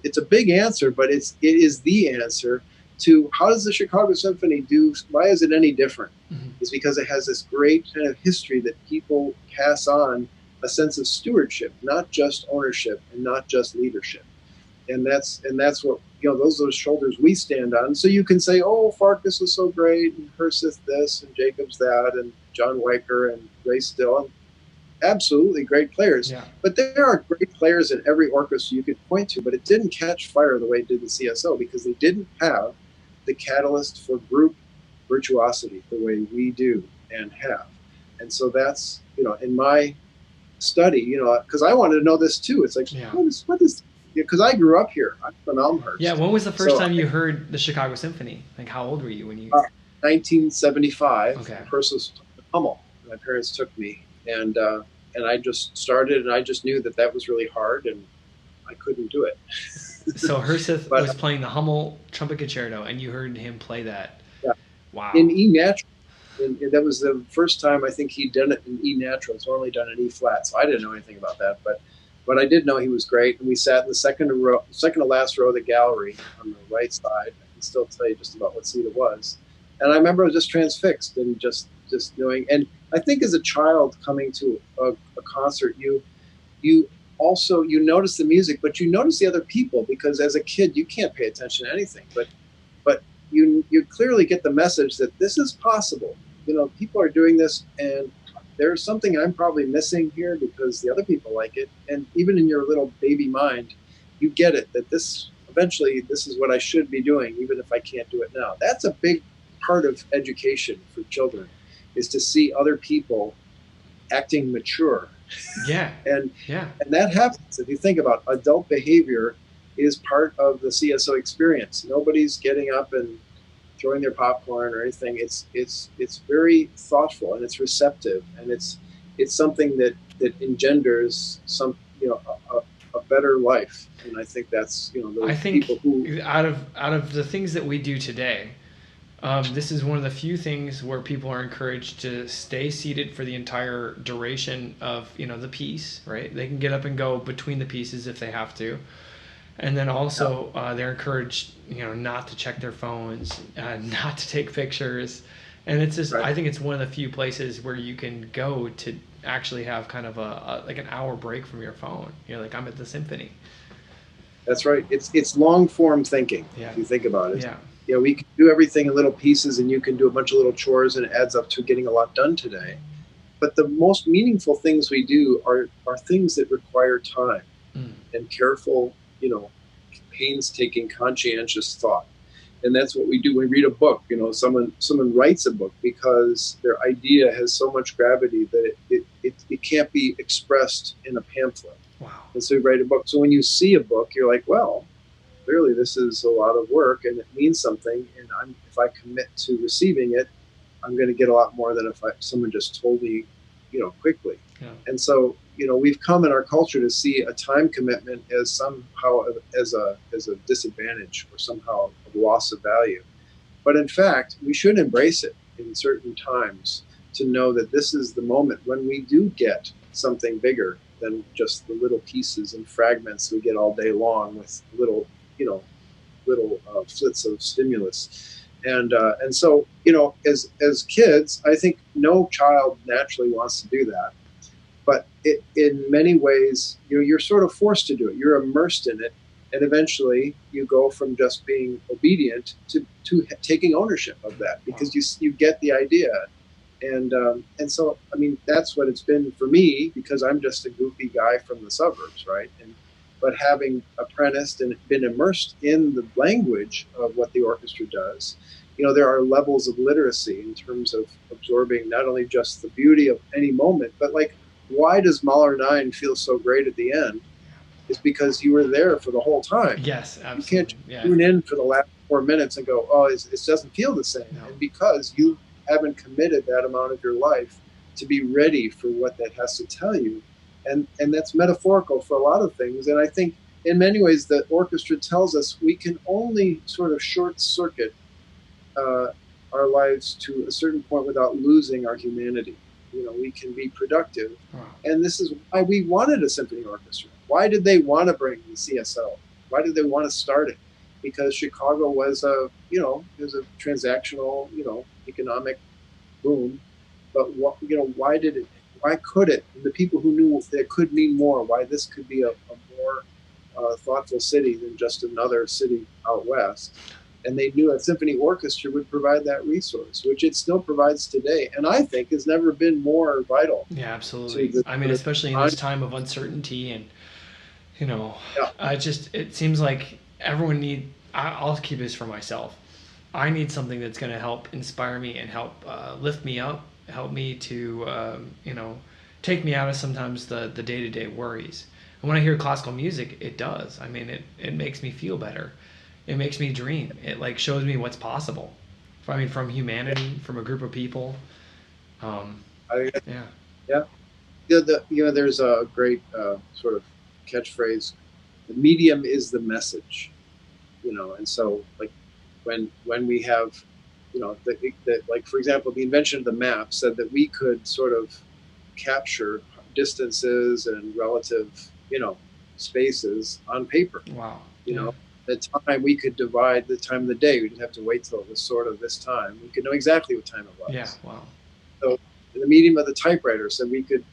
it's a big answer, but it is the answer to how does the Chicago Symphony do, why is it any different? Mm-hmm. It's because it has this great kind of history that people pass on a sense of stewardship, not just ownership and not just leadership. And that's what, those are those shoulders we stand on. So you can say, oh, Farkas was so great, and Herseth this, and Jacobs that, and John Weicker, and Ray Still, and absolutely great players. Yeah. But there are great players in every orchestra you could point to, but it didn't catch fire the way it did the CSO because they didn't have the catalyst for group virtuosity the way we do and have. And so that's, in my study, because I wanted to know this too. It's like, what is because I grew up here. I'm from Elmhurst. Yeah, when was the first time you heard the Chicago Symphony? Like, how old were you when you? 1975. Okay. First was Hummel. My parents took me, and I just started, and I just knew that was really hard, and I couldn't do it. So Herseth was playing the Hummel trumpet concerto, and you heard him play that. Yeah. Wow. In E natural. And that was the first time I think he'd done it in E natural. It's normally done in E flat, so I didn't know anything about that, but I did know he was great. And we sat in the second to last row of the gallery on the right side. I can still tell you just about what seat it was. And I remember I was just transfixed and just knowing. And I think as a child coming to a concert, you also notice the music, but you notice the other people, because as a kid you can't pay attention to anything. But you clearly get the message that this is possible. People are doing this, and there's something I'm probably missing here because the other people like it. And even in your little baby mind, you get it, that eventually this is what I should be doing, even if I can't do it now. That's a big part of education for children, is to see other people acting mature. Yeah. And that happens. If you think about adult behavior is part of the CSO experience. Nobody's getting up and throwing their popcorn or anything. It's very thoughtful, and it's receptive, and it's something that engenders some a better life. And I think that's I think people who out of the things that we do today, this is one of the few things where people are encouraged to stay seated for the entire duration of the piece. Right? They can get up and go between the pieces if they have to. And then also they're encouraged, not to check their phones, not to take pictures. And it's just, I think it's one of the few places where you can go to actually have kind of like an hour break from your phone. You're like, I'm at the symphony. That's right. It's long form thinking. Yeah. If you think about it. Yeah. We can do everything in little pieces, and you can do a bunch of little chores, and it adds up to getting a lot done today. But the most meaningful things we do are things that require time and careful, painstaking, conscientious thought. And that's what we do when we read a book. Someone writes a book because their idea has so much gravity that it can't be expressed in a pamphlet. Wow. And so we write a book. So when you see a book, you're like, well, clearly this is a lot of work and it means something. And if I commit to receiving it, I'm going to get a lot more than if someone just told me, quickly. Yeah. And so, we've come in our culture to see a time commitment as somehow as a disadvantage or somehow a loss of value. But in fact, we should embrace it in certain times to know that this is the moment when we do get something bigger than just the little pieces and fragments we get all day long with little flits of stimulus. And so, as kids, I think no child naturally wants to do that. But in many ways, you're sort of forced to do it. You're immersed in it. And eventually you go from just being obedient to taking ownership of that because you get the idea. And so, I mean, that's what it's been for me because I'm just a goofy guy from the suburbs, right? But having apprenticed and been immersed in the language of what the orchestra does, there are levels of literacy in terms of absorbing not only just the beauty of any moment, but like, why does Mahler 9 feel so great at the end? Is because you were there for the whole time. Yes, absolutely. You can't tune in for the last 4 minutes and go, oh, it doesn't feel the same. No. And because you haven't committed that amount of your life to be ready for what that has to tell you. And that's metaphorical for a lot of things. And I think in many ways the orchestra tells us we can only sort of short circuit our lives to a certain point without losing our humanity. We can be productive. Wow. And this is why we wanted a symphony orchestra. Why did they want to bring the CSO? Why did they want to start it? Because Chicago was a transactional, economic boom. But why could it? And the people who knew that it could mean more, why this could be a more thoughtful city than just another city out west. And they knew a symphony orchestra would provide that resource, which it still provides today. And I think has never been more vital. Yeah, absolutely. I mean, especially in this time of uncertainty and, it seems like everyone I'll keep this for myself. I need something that's going to help inspire me and help lift me up, help me to, take me out of sometimes the day-to-day worries. And when I hear classical music, it does. I mean, it makes me feel better. It makes me dream. It shows me what's possible. From humanity, from a group of people. Yeah. There's a great sort of catchphrase. The medium is the message. And so like when we have, like for example, the invention of the map said that we could sort of capture distances and relative, spaces on paper. Wow. The time we could divide the time of the day. We didn't have to wait till it was sort of this time. We could know exactly what time it was. Yeah. Wow. So in the medium of the typewriter, so we could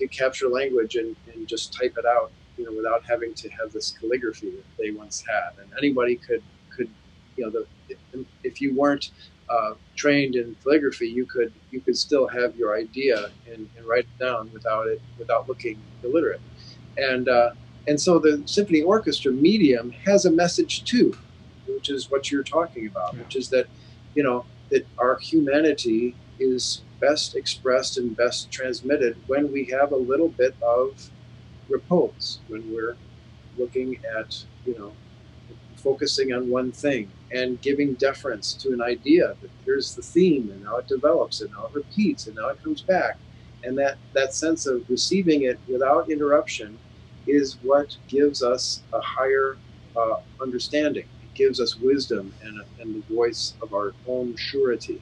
capture language and just type it out, without having to have this calligraphy that they once had. And anybody could if you weren't trained in calligraphy, you could still have your idea and write it down without looking illiterate. And so the symphony orchestra medium has a message too, which is what you're talking about, which is that, that our humanity is best expressed and best transmitted when we have a little bit of repose, when we're looking at, focusing on one thing and giving deference to an idea that here's the theme and now it develops and now it repeats and now it comes back. And that sense of receiving it without interruption is what gives us a higher understanding. It gives us wisdom and the voice of our own surety.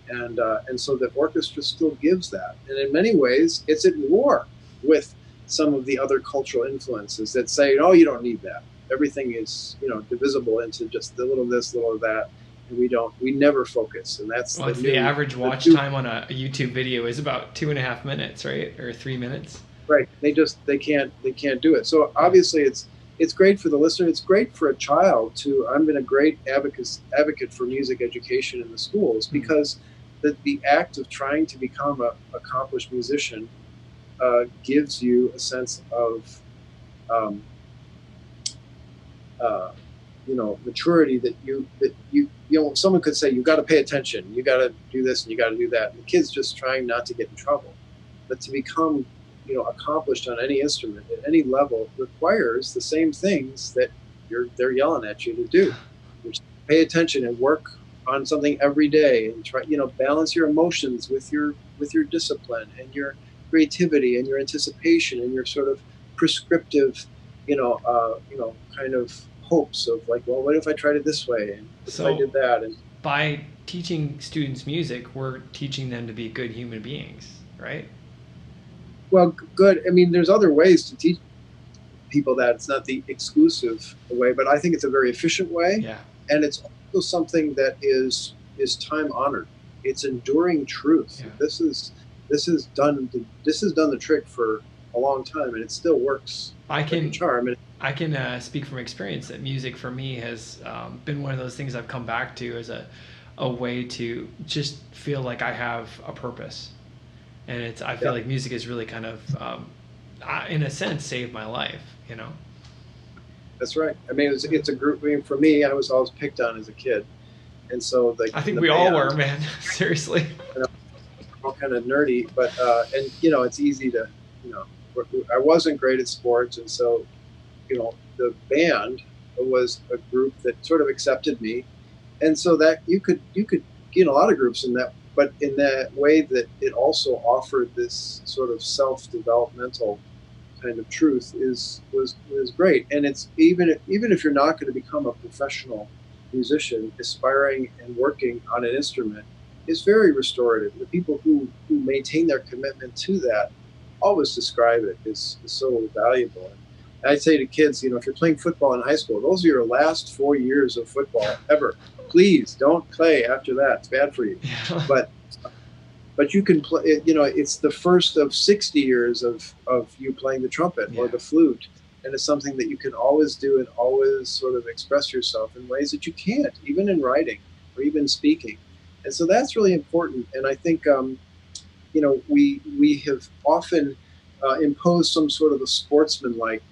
And so the orchestra still gives that. And in many ways, it's at war with some of the other cultural influences that say, oh, you don't need that. Everything is, divisible into just a little of this, a little of that. And we never focus. And that's the average watch time on a YouTube video is about 2.5 minutes, right? Or 3 minutes. Right. They can't do it. So obviously it's great for the listener. It's great for a child too. I've been a great advocate for music education in the schools because the act of trying to become an accomplished musician gives you a sense of maturity that someone could say, you got to pay attention, you got to do this and you got to do that. And the kid's just trying not to get in trouble. But to become, accomplished on any instrument at any level requires the same things that they're yelling at you to do. Which pay attention and work on something every day and try, balance your emotions with your discipline and your creativity and your anticipation and your sort of prescriptive, kind of hopes of like, well, what if I tried it this way and if I did that? And by teaching students music, we're teaching them to be good human beings, right? Well, good. I mean, there's other ways to teach people that. It's not the exclusive way, but I think it's a very efficient way. Yeah. And it's also something that is time honored. It's enduring truth. Yeah. This has done the trick for a long time, and it still works. I can speak from experience that music for me has been one of those things I've come back to as a way to just feel like I have a purpose, and I feel like music has really kind of, in a sense, saved my life. That's right. I mean, it's a group. I mean, for me, I was always picked on as a kid, and so I think we all were, man. Seriously. All kind of nerdy, but and it's easy to, I wasn't great at sports, and so, the band was a group that sort of accepted me, and so that you could get in a lot of groups in that, but in that way that it also offered this sort of self-developmental kind of truth was great. And it's even if you're not going to become a professional musician, aspiring and working on an instrument is very restorative. The people who maintain their commitment to that always describe it as so valuable. And I'd say to kids, if you're playing football in high school, those are your last 4 years of football ever. Please don't play after that. It's bad for you. Yeah. But you can play, it's the first of 60 years of you playing the trumpet or the flute. And it's something that you can always do and always sort of express yourself in ways that you can't, even in writing or even speaking. And so that's really important. And I think, we have often imposed some sort of a sportsman-like,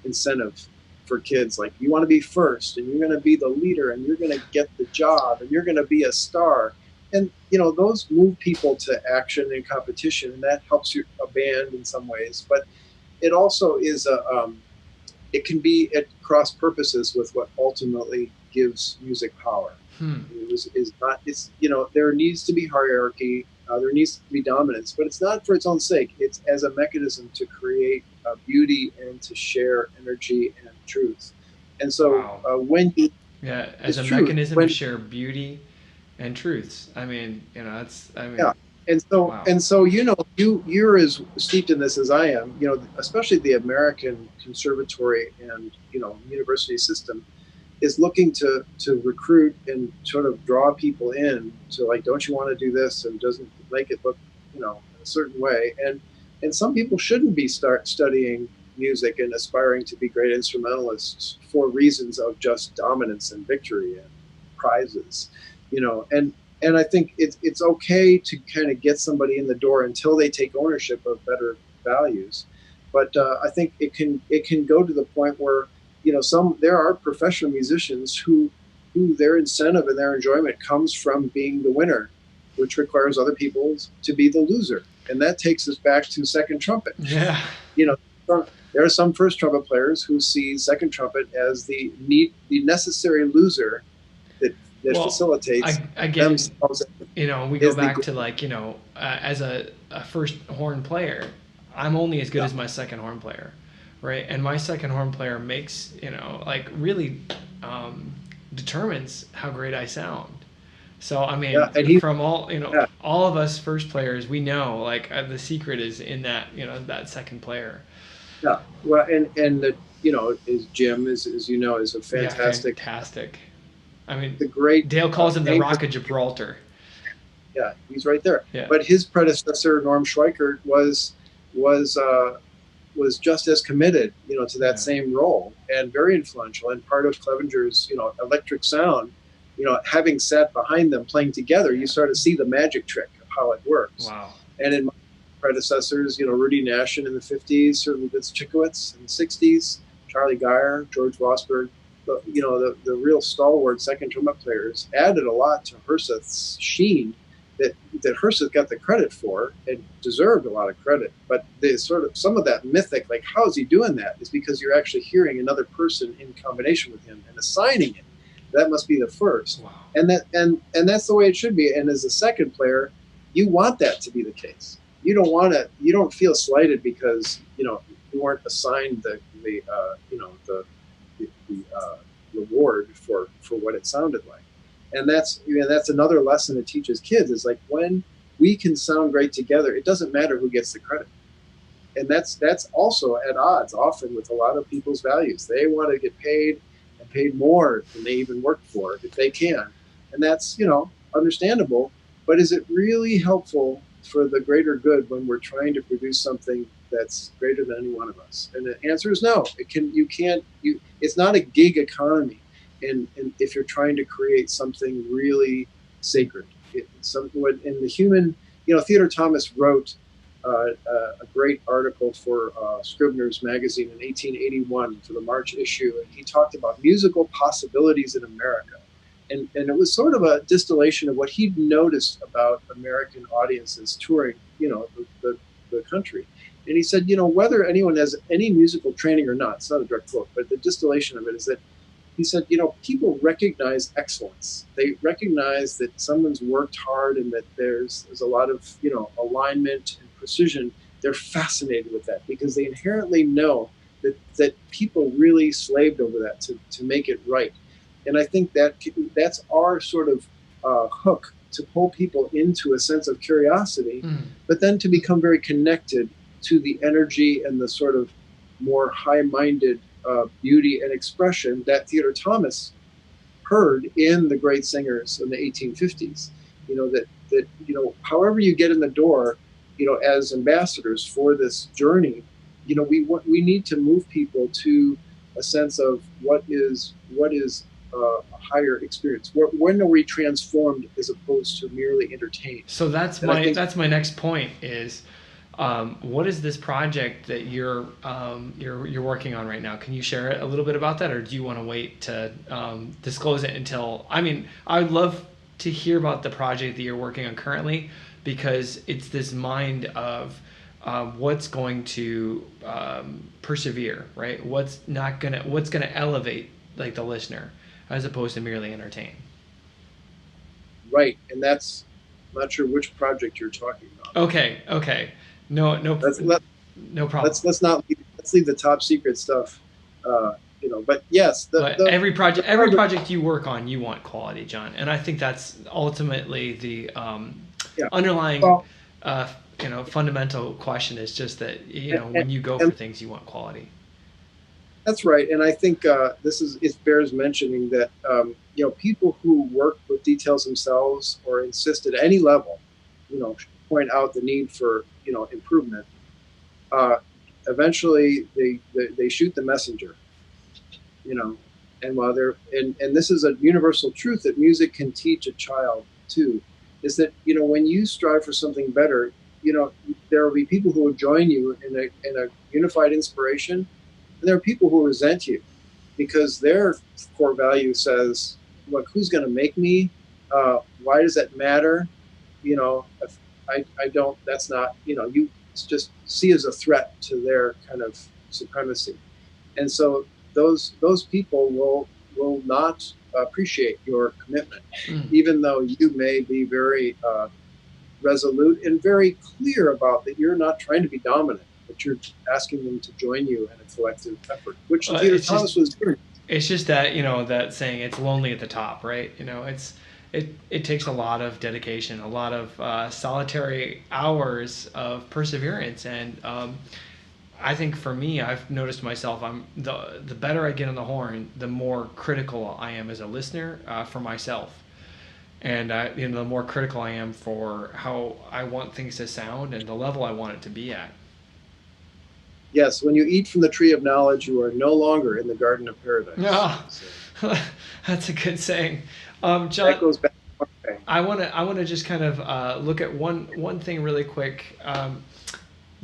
incentive for kids. Like, you want to be first, and you're going to be the leader, and you're going to get the job, and you're going to be a star. And, those move people to action and competition, and that helps a band in some ways. But it also is it can be at cross purposes with what ultimately gives music power. There needs to be hierarchy, there needs to be dominance, but it's not for its own sake. It's as a mechanism to create beauty and to share energy and truth. And so as a mechanism to share beauty and truths. I mean, yeah. And so you're as steeped in this as I am. Especially the American conservatory and university system is looking to recruit and sort of draw people in to, like, don't you want to do this, and doesn't make it look in a certain way. And some people shouldn't be studying music and aspiring to be great instrumentalists for reasons of just dominance and victory and prizes. And I think it's okay to kind of get somebody in the door until they take ownership of better values. But I think it can go to the point where there are professional musicians who their incentive and their enjoyment comes from being the winner, which requires other people to be the loser. And that takes us back to second trumpet. Yeah. There are some first trumpet players who see second trumpet as the necessary loser that facilitates themselves. We go back to as a first horn player, I'm only as good as my second horn player, right? And my second horn player makes really determines how great I sound. So I mean, from all of us first players, we know the secret is in that that second player. Yeah, well, and is Jim is a fantastic. Fantastic. I mean, the great Dale calls him the Rock of Gibraltar. Yeah, he's right there. Yeah. But his predecessor, Norm Schweikert, was just as committed, to that same role, and very influential. And part of Clevenger's, electric sound, having sat behind them playing together, you sort of see the magic trick of how it works. Wow. And in my predecessors, Rudy Nashin in the 50s, certainly Vince Chikowitz in the 60s, Charlie Geyer, George Vosberg, the real stalwart second trumpet players added a lot to Herseth's sheen that Herseth got the credit for and deserved a lot of credit. But the sort of some of that mythic, like how is he doing that, is because you're actually hearing another person in combination with him and assigning it. That must be the first. Wow. And that's the way it should be. And as a second player, you want that to be the case. You don't feel slighted because you weren't assigned the reward for what it sounded like. And that's another lesson it teaches kids, is like when we can sound great together, it doesn't matter who gets the credit. And that's also at odds often with a lot of people's values. They want to get paid and paid more than they even worked for if they can. And that's, understandable, but is it really helpful for the greater good when we're trying to produce something that's greater than any one of us? And the answer is no. It's not a gig economy. And if you're trying to create something really sacred, in the human, Theodore Thomas wrote a great article for Scribner's magazine in 1881 for the March issue, and he talked about musical possibilities in America. And it was sort of a distillation of what he'd noticed about American audiences touring, the country. And he said, whether anyone has any musical training or not, it's not a direct quote, but the distillation of it is that he said, people recognize excellence. They recognize that someone's worked hard and that there's a lot of, alignment and precision. They're fascinated with that because they inherently know that people really slaved over that to make it right. And I think that's our sort of hook to pull people into a sense of curiosity, but then to become very connected to the energy and the sort of more high-minded beauty and expression that Theodore Thomas heard in the great singers in the 1850s. However you get in the door, as ambassadors for this journey, we need to move people to a sense of what is a higher experience. When are we transformed as opposed to merely entertained? So that's my next point is, what is this project that you're working on right now? Can you share a little bit about that, or do you want to wait to disclose it until? I mean, I'd love to hear about the project that you're working on currently, because it's this mind of what's going to persevere, right? What's gonna elevate like the listener, as opposed to merely entertain. Right, and that's, I'm not sure which project you're talking about. Okay. No problem. Let's leave the top secret stuff. But yes, every project you work on, you want quality, John, and I think that's ultimately the underlying, fundamental question is just that when you go for things, you want quality. That's right, and I think it bears mentioning that people who work with details themselves or insist at any level, point out the need for improvement. Eventually, they shoot the messenger, and while and this is a universal truth that music can teach a child too, is that when you strive for something better, there will be people who will join you in a unified inspiration. And there are people who resent you because their core value says, look, who's going to make me? Why does that matter? If I don't, that's not, you just see as a threat to their kind of supremacy. And so those people will not appreciate your commitment, even though you may be very resolute and very clear about that you're not trying to be dominant, but you're asking them to join you in a collective effort, which Theodore Thomas was doing. It's just that, that saying, it's lonely at the top, right? It takes a lot of dedication, a lot of solitary hours of perseverance. And I think for me, I've noticed myself, the better I get on the horn, the more critical I am as a listener for myself. And the more critical I am for how I want things to sound and the level I want it to be at. Yes, when you eat from the tree of knowledge, you are no longer in the Garden of Paradise. Oh, so. That's a good saying. John, that goes back. I want to just kind of look at one thing really quick.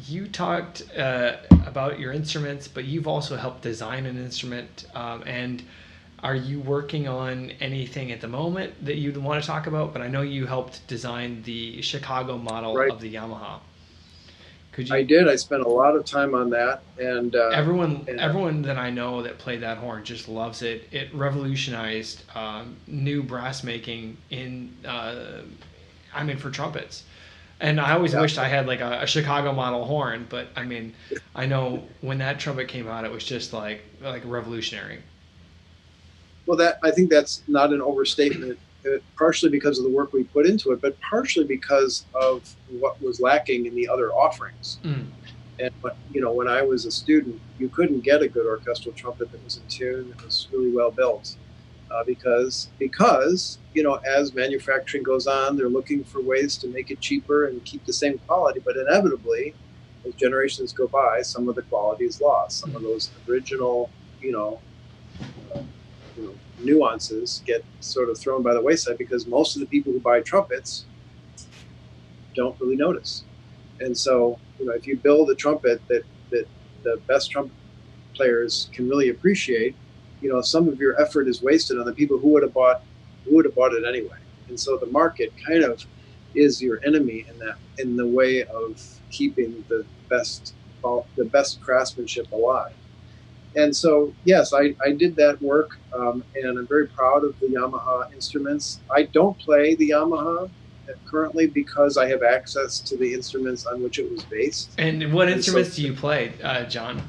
You talked about your instruments, but you've also helped design an instrument, and Are you working on anything at the moment that you'd want to talk about? But I know you helped design the Chicago model Right. of the Yamaha. Could I you? did. I spent a lot of time on that, Everyone that I know that played that horn just loves it. It revolutionized new brass making for trumpets. And I always yeah. wished I had like a Chicago model horn, but I mean, I know when that trumpet came out, it was just like revolutionary. Well, that I think that's not an overstatement. Partially because of the work we put into it, but partially because of what was lacking in the other offerings. Mm. And when I was a student, you couldn't get a good orchestral trumpet that was in tune, that was really well built, because as manufacturing goes on, they're looking for ways to make it cheaper and keep the same quality. But inevitably, as generations go by, some of the quality is lost. Some of those original, uh, nuances get sort of thrown by the wayside because most of the people who buy trumpets don't really notice. And so, if you build a trumpet that the best trumpet players can really appreciate, some of your effort is wasted on the people who would have bought it anyway. And so the market kind of is your enemy in the way of keeping the best craftsmanship alive. And so, yes, I did that work, and I'm very proud of the Yamaha instruments. I don't play the Yamaha currently because I have access to the instruments on which it was based. And what instruments do you play, John?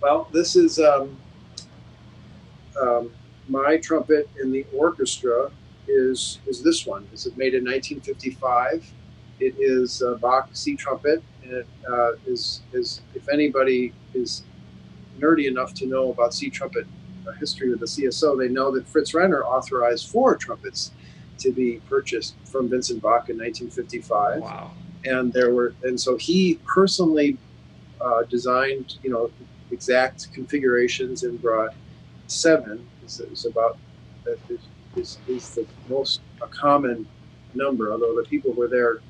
Well, this is my trumpet in the orchestra is this one. It's made in 1955. It is a Bach C trumpet, and it is if anybody is nerdy enough to know about C trumpet history with the CSO, they know that Fritz Renner authorized 4 trumpets to be purchased from Vincent Bach in 1955. Wow. And so he personally designed, exact configurations and brought 7. It's about that is the most common number, although the people who were there,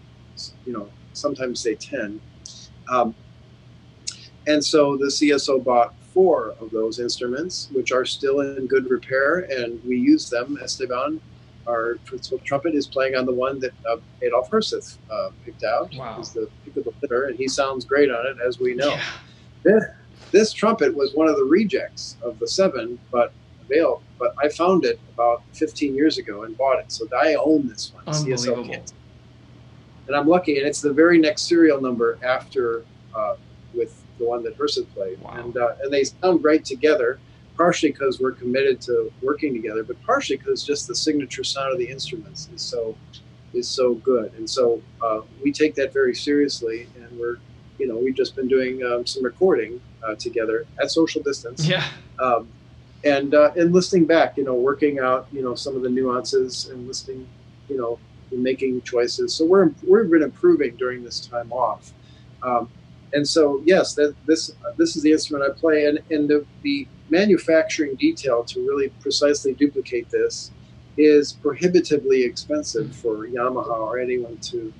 sometimes say 10. And so the CSO bought 4 of those instruments, which are still in good repair, and we use them. Esteban, our principal trumpet, is playing on the one that Adolf Herseth picked out. Wow. Is the pick of the litter, and he sounds great on it, as we know. Yeah. This trumpet was one of the rejects of the 7, but I found it about 15 years ago and bought it, so I own this one. Unbelievable. CSO kit. And I'm lucky, and it's the very next serial number after with the one that Herseth played. Wow. And they sound great together, partially because we're committed to working together, but partially because just the signature sound of the instruments is so good. And so we take that very seriously, and we've just been doing some recording together at social distance. Yeah. And listening back, working out, some of the nuances and listening, and making choices. So we've been improving during this time off. And so, yes, this is the instrument I play, and the manufacturing detail to really precisely duplicate this is prohibitively expensive for Yamaha or anyone to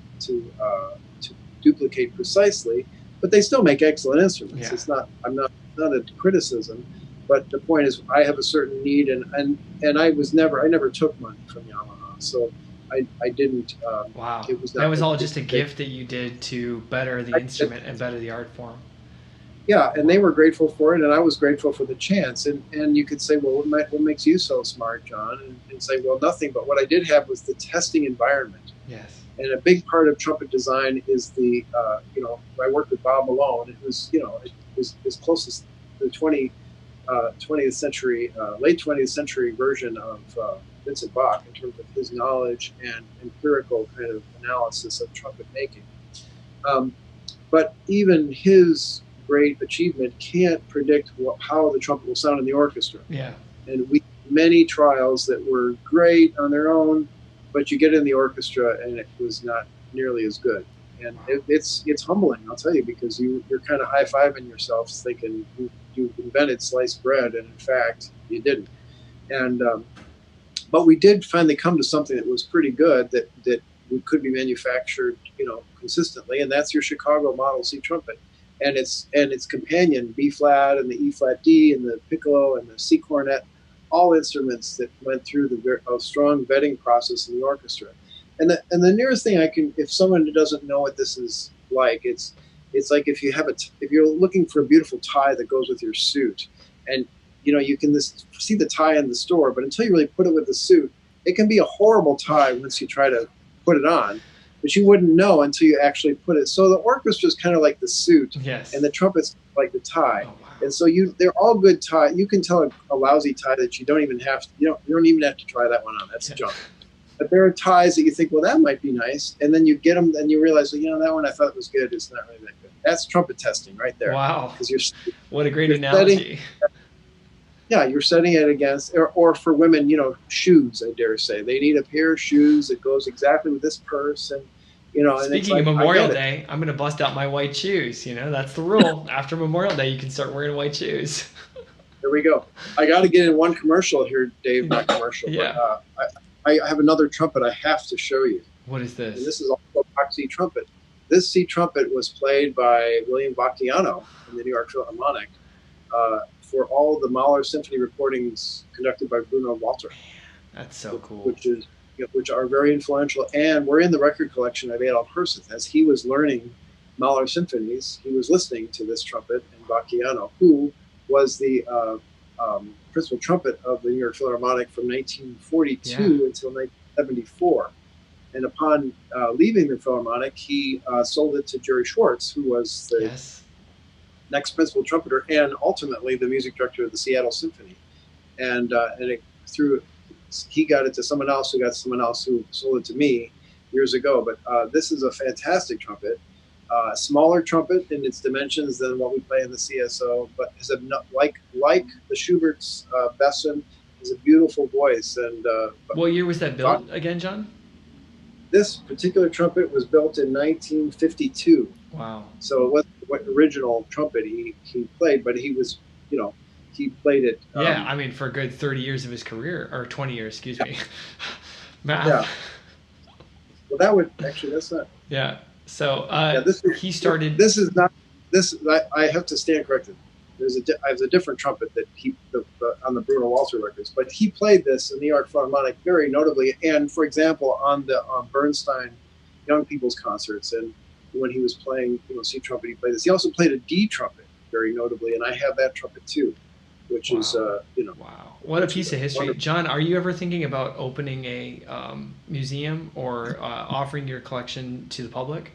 duplicate precisely. But they still make excellent instruments. Yeah. It's not a criticism, but the point is I have a certain need, and I never took money from Yamaha, so I didn't. Wow. It was not, that was all just a gift that you did to better the instrument and better the art form. Yeah, and they were grateful for it, and I was grateful for the chance. And you could say, well, what makes you so smart, John? And say, well, nothing. But what I did have was the testing environment. Yes. And a big part of trumpet design is I worked with Bob Malone. It was, it was as close as the 20th century, late 20th century version of Vincent Bach in terms of his knowledge and empirical kind of analysis of trumpet making. But even his great achievement can't predict how the trumpet will sound in the orchestra. Yeah. And we many trials that were great on their own, but you get in the orchestra and it was not nearly as good. And it's humbling, I'll tell you, because you're kind of high-fiving yourself thinking you invented sliced bread, and in fact, you didn't. And but we did finally come to something that was pretty good that could be manufactured, consistently, and that's your Chicago Model C trumpet. And its companion, B flat and the E flat D and the piccolo and the C cornet, all instruments that went through a strong vetting process in the orchestra. And the nearest thing I can, if someone doesn't know what this is like, it's like if you're looking for a beautiful tie that goes with your suit, and you can see the tie in the store, but until you really put it with the suit, it can be a horrible tie once you try to put it on, but you wouldn't know until you actually put it. So the orchestra is kind of like the suit, Yes. and the trumpet's like the tie. Oh, wow. And so they're all good tie. You can tell a lousy tie that you don't even have to, you don't even have to try that one on. That's junk. But there are ties that you think, well, that might be nice, and then you get them, and you realize, well, that one I thought was good. It's not really that good. That's trumpet testing right there. Wow. Because what a great analogy. You're setting it against, or for women, shoes. I dare say they need a pair of shoes that goes exactly with this purse, and Speaking of Memorial Day, I'm going to bust out my white shoes. That's the rule. After Memorial Day, you can start wearing white shoes. There we go. I got to get in one commercial here, Dave. Not commercial. Yeah. But, I have another trumpet I have to show you. What is this? And this is also a C trumpet. This C trumpet was played by William Bacchiano in the New York Philharmonic for all the Mahler Symphony recordings conducted by Bruno Walter. That's so cool. Which are very influential, and were in the record collection of Adolf Hirscheth. As he was learning Mahler symphonies, he was listening to this trumpet, and Bacchiano, who was the principal trumpet of the New York Philharmonic from 1942 until 1974. And upon leaving the Philharmonic, he sold it to Jerry Schwartz, who was the next principal trumpeter and ultimately the music director of the Seattle Symphony. And he got it to someone else, who sold it to me years ago. But this is a fantastic trumpet. A smaller trumpet in its dimensions than what we play in the CSO, but is like the Schubert's Besson, is a beautiful voice. And what year was that built again, John? This particular trumpet was built in 1952. Wow! So it wasn't what original trumpet he played, but he was, he played it. I mean, for a good 30 years of his career, or 20 years, excuse me. Math. Yeah. Well, that's not. Yeah. So he started. This is not. I have to stand corrected. There's a different trumpet that on the Bruno Walter records, but he played this in the New York Philharmonic very notably, and for example, on the Bernstein Young People's concerts, and when he was playing C trumpet, he played this. He also played a D trumpet very notably, and I have that trumpet too, which is wow, what a piece of history. Wonderful. John, are you ever thinking about opening a museum or offering your collection to the public?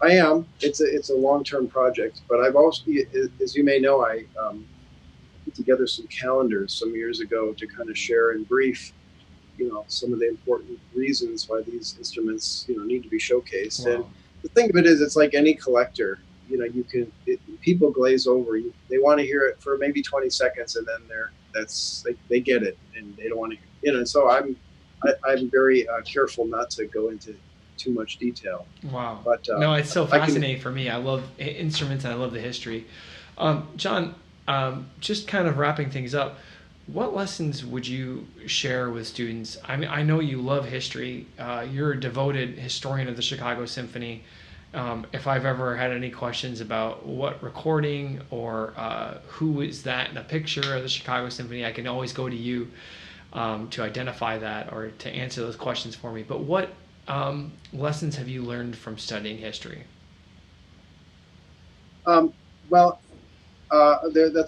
I am. It's a long-term project, but I've also, as you may know, I put together some calendars some years ago to kind of share in brief, some of the important reasons why these instruments, need to be showcased. Wow. And the thing of it is, it's like any collector. People glaze over. They want to hear it for maybe 20 seconds, and then they get it, and they don't want to hear. So I'm very careful not to go into too much detail. Wow. But no, it's so fascinating for me. I love instruments and I love the history. John, just kind of wrapping things up, what lessons would you share with students? I mean, I know you love history. You're a devoted historian of the Chicago Symphony. If I've ever had any questions about what recording or who is that in a picture of the Chicago Symphony, I can always go to you to identify that or to answer those questions for me. But what lessons have you learned from studying history? That's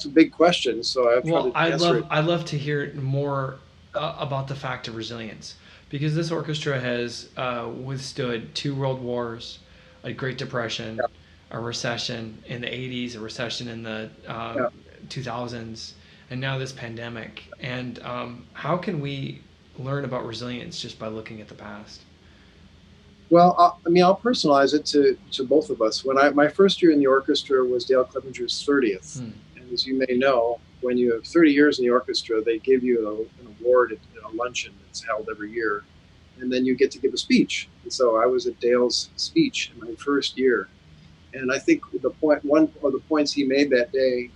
a big question. So I'd love to hear more about the fact of resilience, because this orchestra has withstood 2 world wars, a Great Depression, a recession in the 80s, a recession in the 2000s, and now this pandemic. And how can we learn about resilience just by looking at the past? Well, I'll personalize it to both of us. When my first year in the orchestra was Dale Clevenger's 30th. And as you may know, when you have 30 years in the orchestra, they give you an award at a luncheon that's held every year. And then you get to give a speech. And so I was at Dale's speech in my first year. And I think one of the points he made that day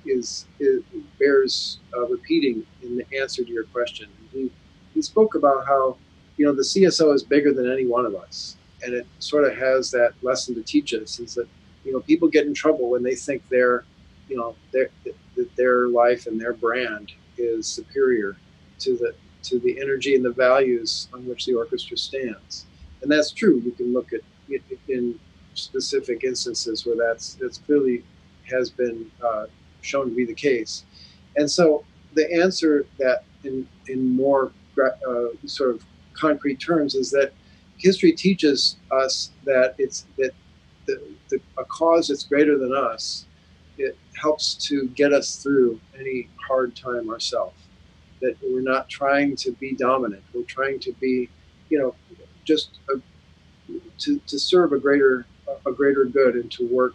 bears repeating in the answer to your question. He spoke about how, the CSO is bigger than any one of us. And it sort of has that lesson to teach us, is that, people get in trouble when they think their life and their brand is superior to the energy and the values on which the orchestra stands. And that's true. You can look at it in specific instances where that's clearly has been shown to be the case. And so the answer that in more sort of concrete terms is that history teaches us that a cause that's greater than us, it helps to get us through any hard time ourselves. That we're not trying to be dominant. We're trying to be, just to serve a greater good and to work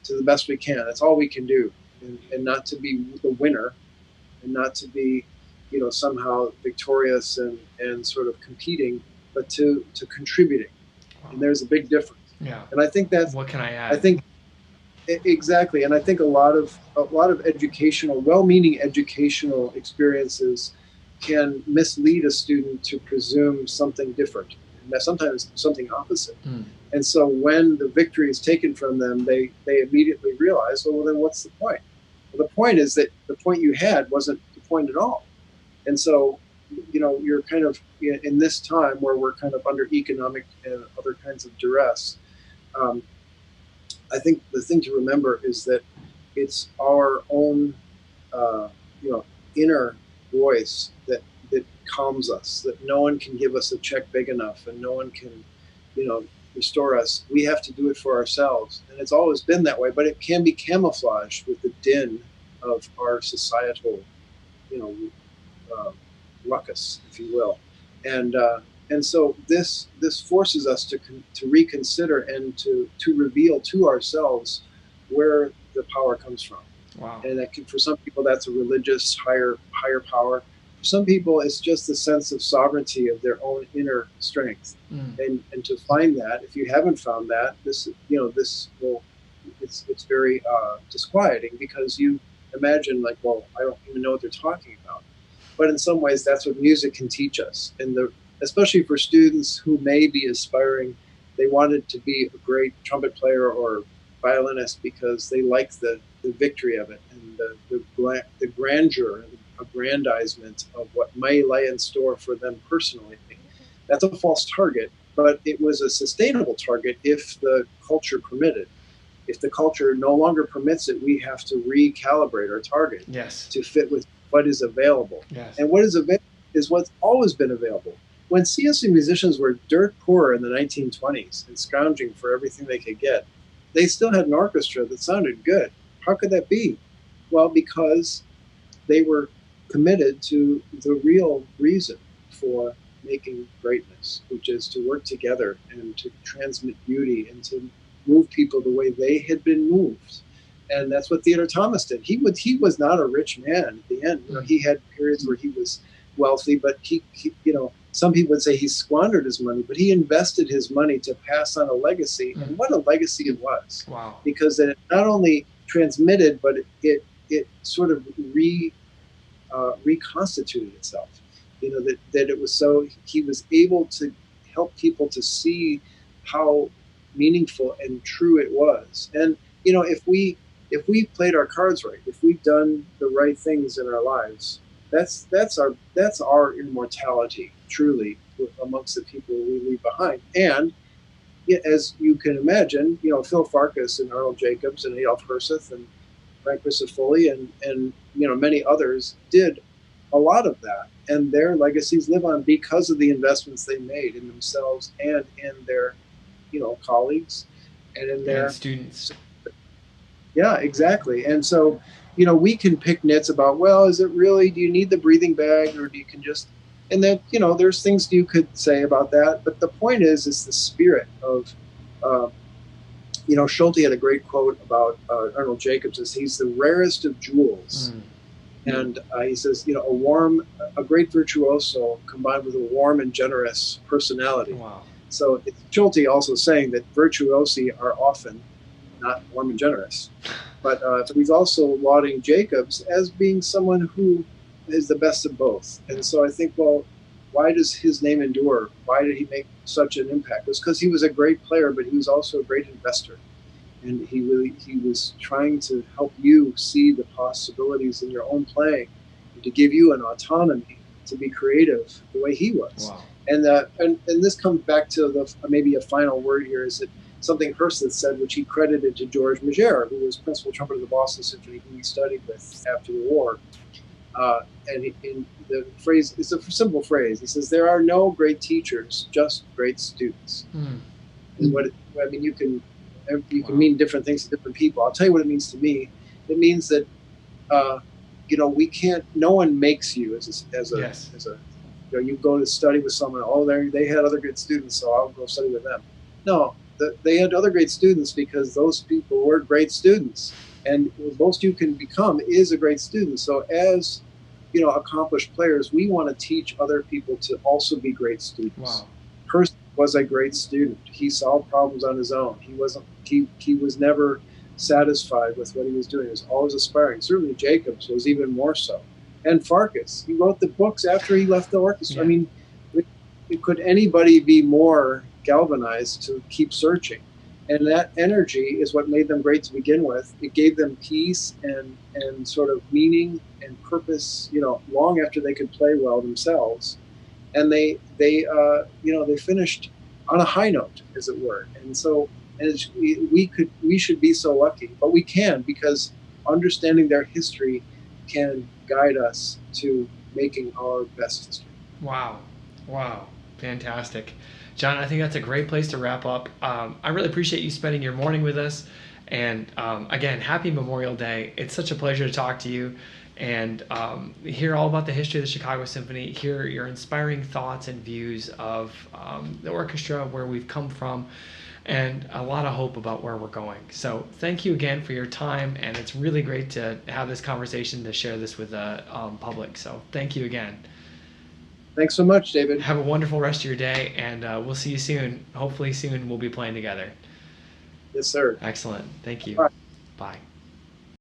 to the best we can. That's all we can do, and not to be the winner, and not to be, somehow victorious and sort of competing, but to contributing. Wow. And there's a big difference. Yeah. And I think that's what can I add? I think exactly, and I think a lot of educational, well-meaning educational experiences can mislead a student to presume something different, and sometimes something opposite. And so when the victory is taken from them, they immediately realize, well, then what's the point? Well, the point is that the point you had wasn't the point at all. And so, you're kind of in this time where we're kind of under economic and other kinds of duress. I think the thing to remember is that it's our own, inner voice that calms us, that no one can give us a check big enough and no one can, restore us. We have to do it for ourselves. And it's always been that way, but it can be camouflaged with the din of our societal, ruckus, if you will. And so this forces us to reconsider and to reveal to ourselves where the power comes from. Wow. And that for some people that's a religious higher power. For some people it's just the sense of sovereignty of their own inner strength. And to find that, if you haven't found that, it's very disquieting, because you imagine like, well, I don't even know what they're talking about. But in some ways that's what music can teach us. And especially for students who may be aspiring, they wanted to be a great trumpet player or violinist because they like the victory of it and the grandeur and aggrandizement of what may lay in store for them personally. That's a false target, but it was a sustainable target if the culture permitted. If the culture no longer permits it, we have to recalibrate our target to fit with what is available. And what is available is what's always been available. When CSC musicians were dirt poor in the 1920s and scrounging for everything they could get, they still had an orchestra that sounded good. How could that be? Well, because they were committed to the real reason for making greatness, which is to work together and to transmit beauty and to move people the way they had been moved. And that's what Theodore Thomas did. He was not a rich man at the end. He had periods where he was wealthy, but he some people would say he squandered his money, but he invested his money to pass on a legacy. And what a legacy it was. Wow. Because it not only transmitted, but it sort of reconstituted itself. That it was so he was able to help people to see how meaningful and true it was. And if we played our cards right, if we've done the right things in our lives, that's our immortality, truly, amongst the people we leave behind. And as you can imagine, Phil Farkas and Arnold Jacobs and Adolf Herseth and Frank Crisafulli and many others did a lot of that, and their legacies live on because of the investments they made in themselves and in their colleagues and in their students. Yeah, exactly. And so we can pick nits about, well, is it really, do you need the breathing bag, or do you can just, and then there's things you could say about that, but the point is the spirit of Schulte had a great quote about Arnold Jacobs, is he's the rarest of jewels. And he says, a great virtuoso combined with a warm and generous personality. Wow. So it's Schulte also saying that virtuosi are often not warm and generous. But he's also lauding Jacobs as being someone who is the best of both. And so I think, well, why does his name endure? Why did he make such an impact? It was because he was a great player, but he was also a great investor. And he was trying to help you see the possibilities in your own playing to give you an autonomy to be creative the way he was. Wow. And this comes back to maybe a final word here, is that something Herseth said, which he credited to George Majere, who was principal trumpeter of the Boston Symphony, who he studied with after the war. And in the phrase, it's a simple phrase. He says, "There are no great teachers, just great students." And you can mean different things to different people. I'll tell you what it means to me. It means that we can't. No one makes you as a you go to study with someone. Oh, they had other great students, so I'll go study with them. No, they had other great students because those people were great students, and the most you can become is a great student. So as accomplished players, we want to teach other people to also be great students. Wow. Herseth was a great student. He solved problems on his own. He was never satisfied with what he was doing. He was always aspiring. Certainly Jacobs was even more so. And Farkas, he wrote the books after he left the orchestra. Yeah. I mean, could anybody be more galvanized to keep searching? And that energy is what made them great to begin with. It gave them peace and sort of meaning and purpose, long after they could play well themselves. And they finished on a high note, as it were. And so we should be so lucky, but we can, because understanding their history can guide us to making our best history. Wow. Fantastic. John, I think that's a great place to wrap up. I really appreciate you spending your morning with us. And again, happy Memorial Day. It's such a pleasure to talk to you and hear all about the history of the Chicago Symphony, hear your inspiring thoughts and views of the orchestra, where we've come from, and a lot of hope about where we're going. So thank you again for your time, and it's really great to have this conversation, to share this with the public. So thank you again. Thanks so much, David. Have a wonderful rest of your day, and we'll see you soon. Hopefully soon we'll be playing together. Yes, sir. Excellent. Thank you. Bye. Bye.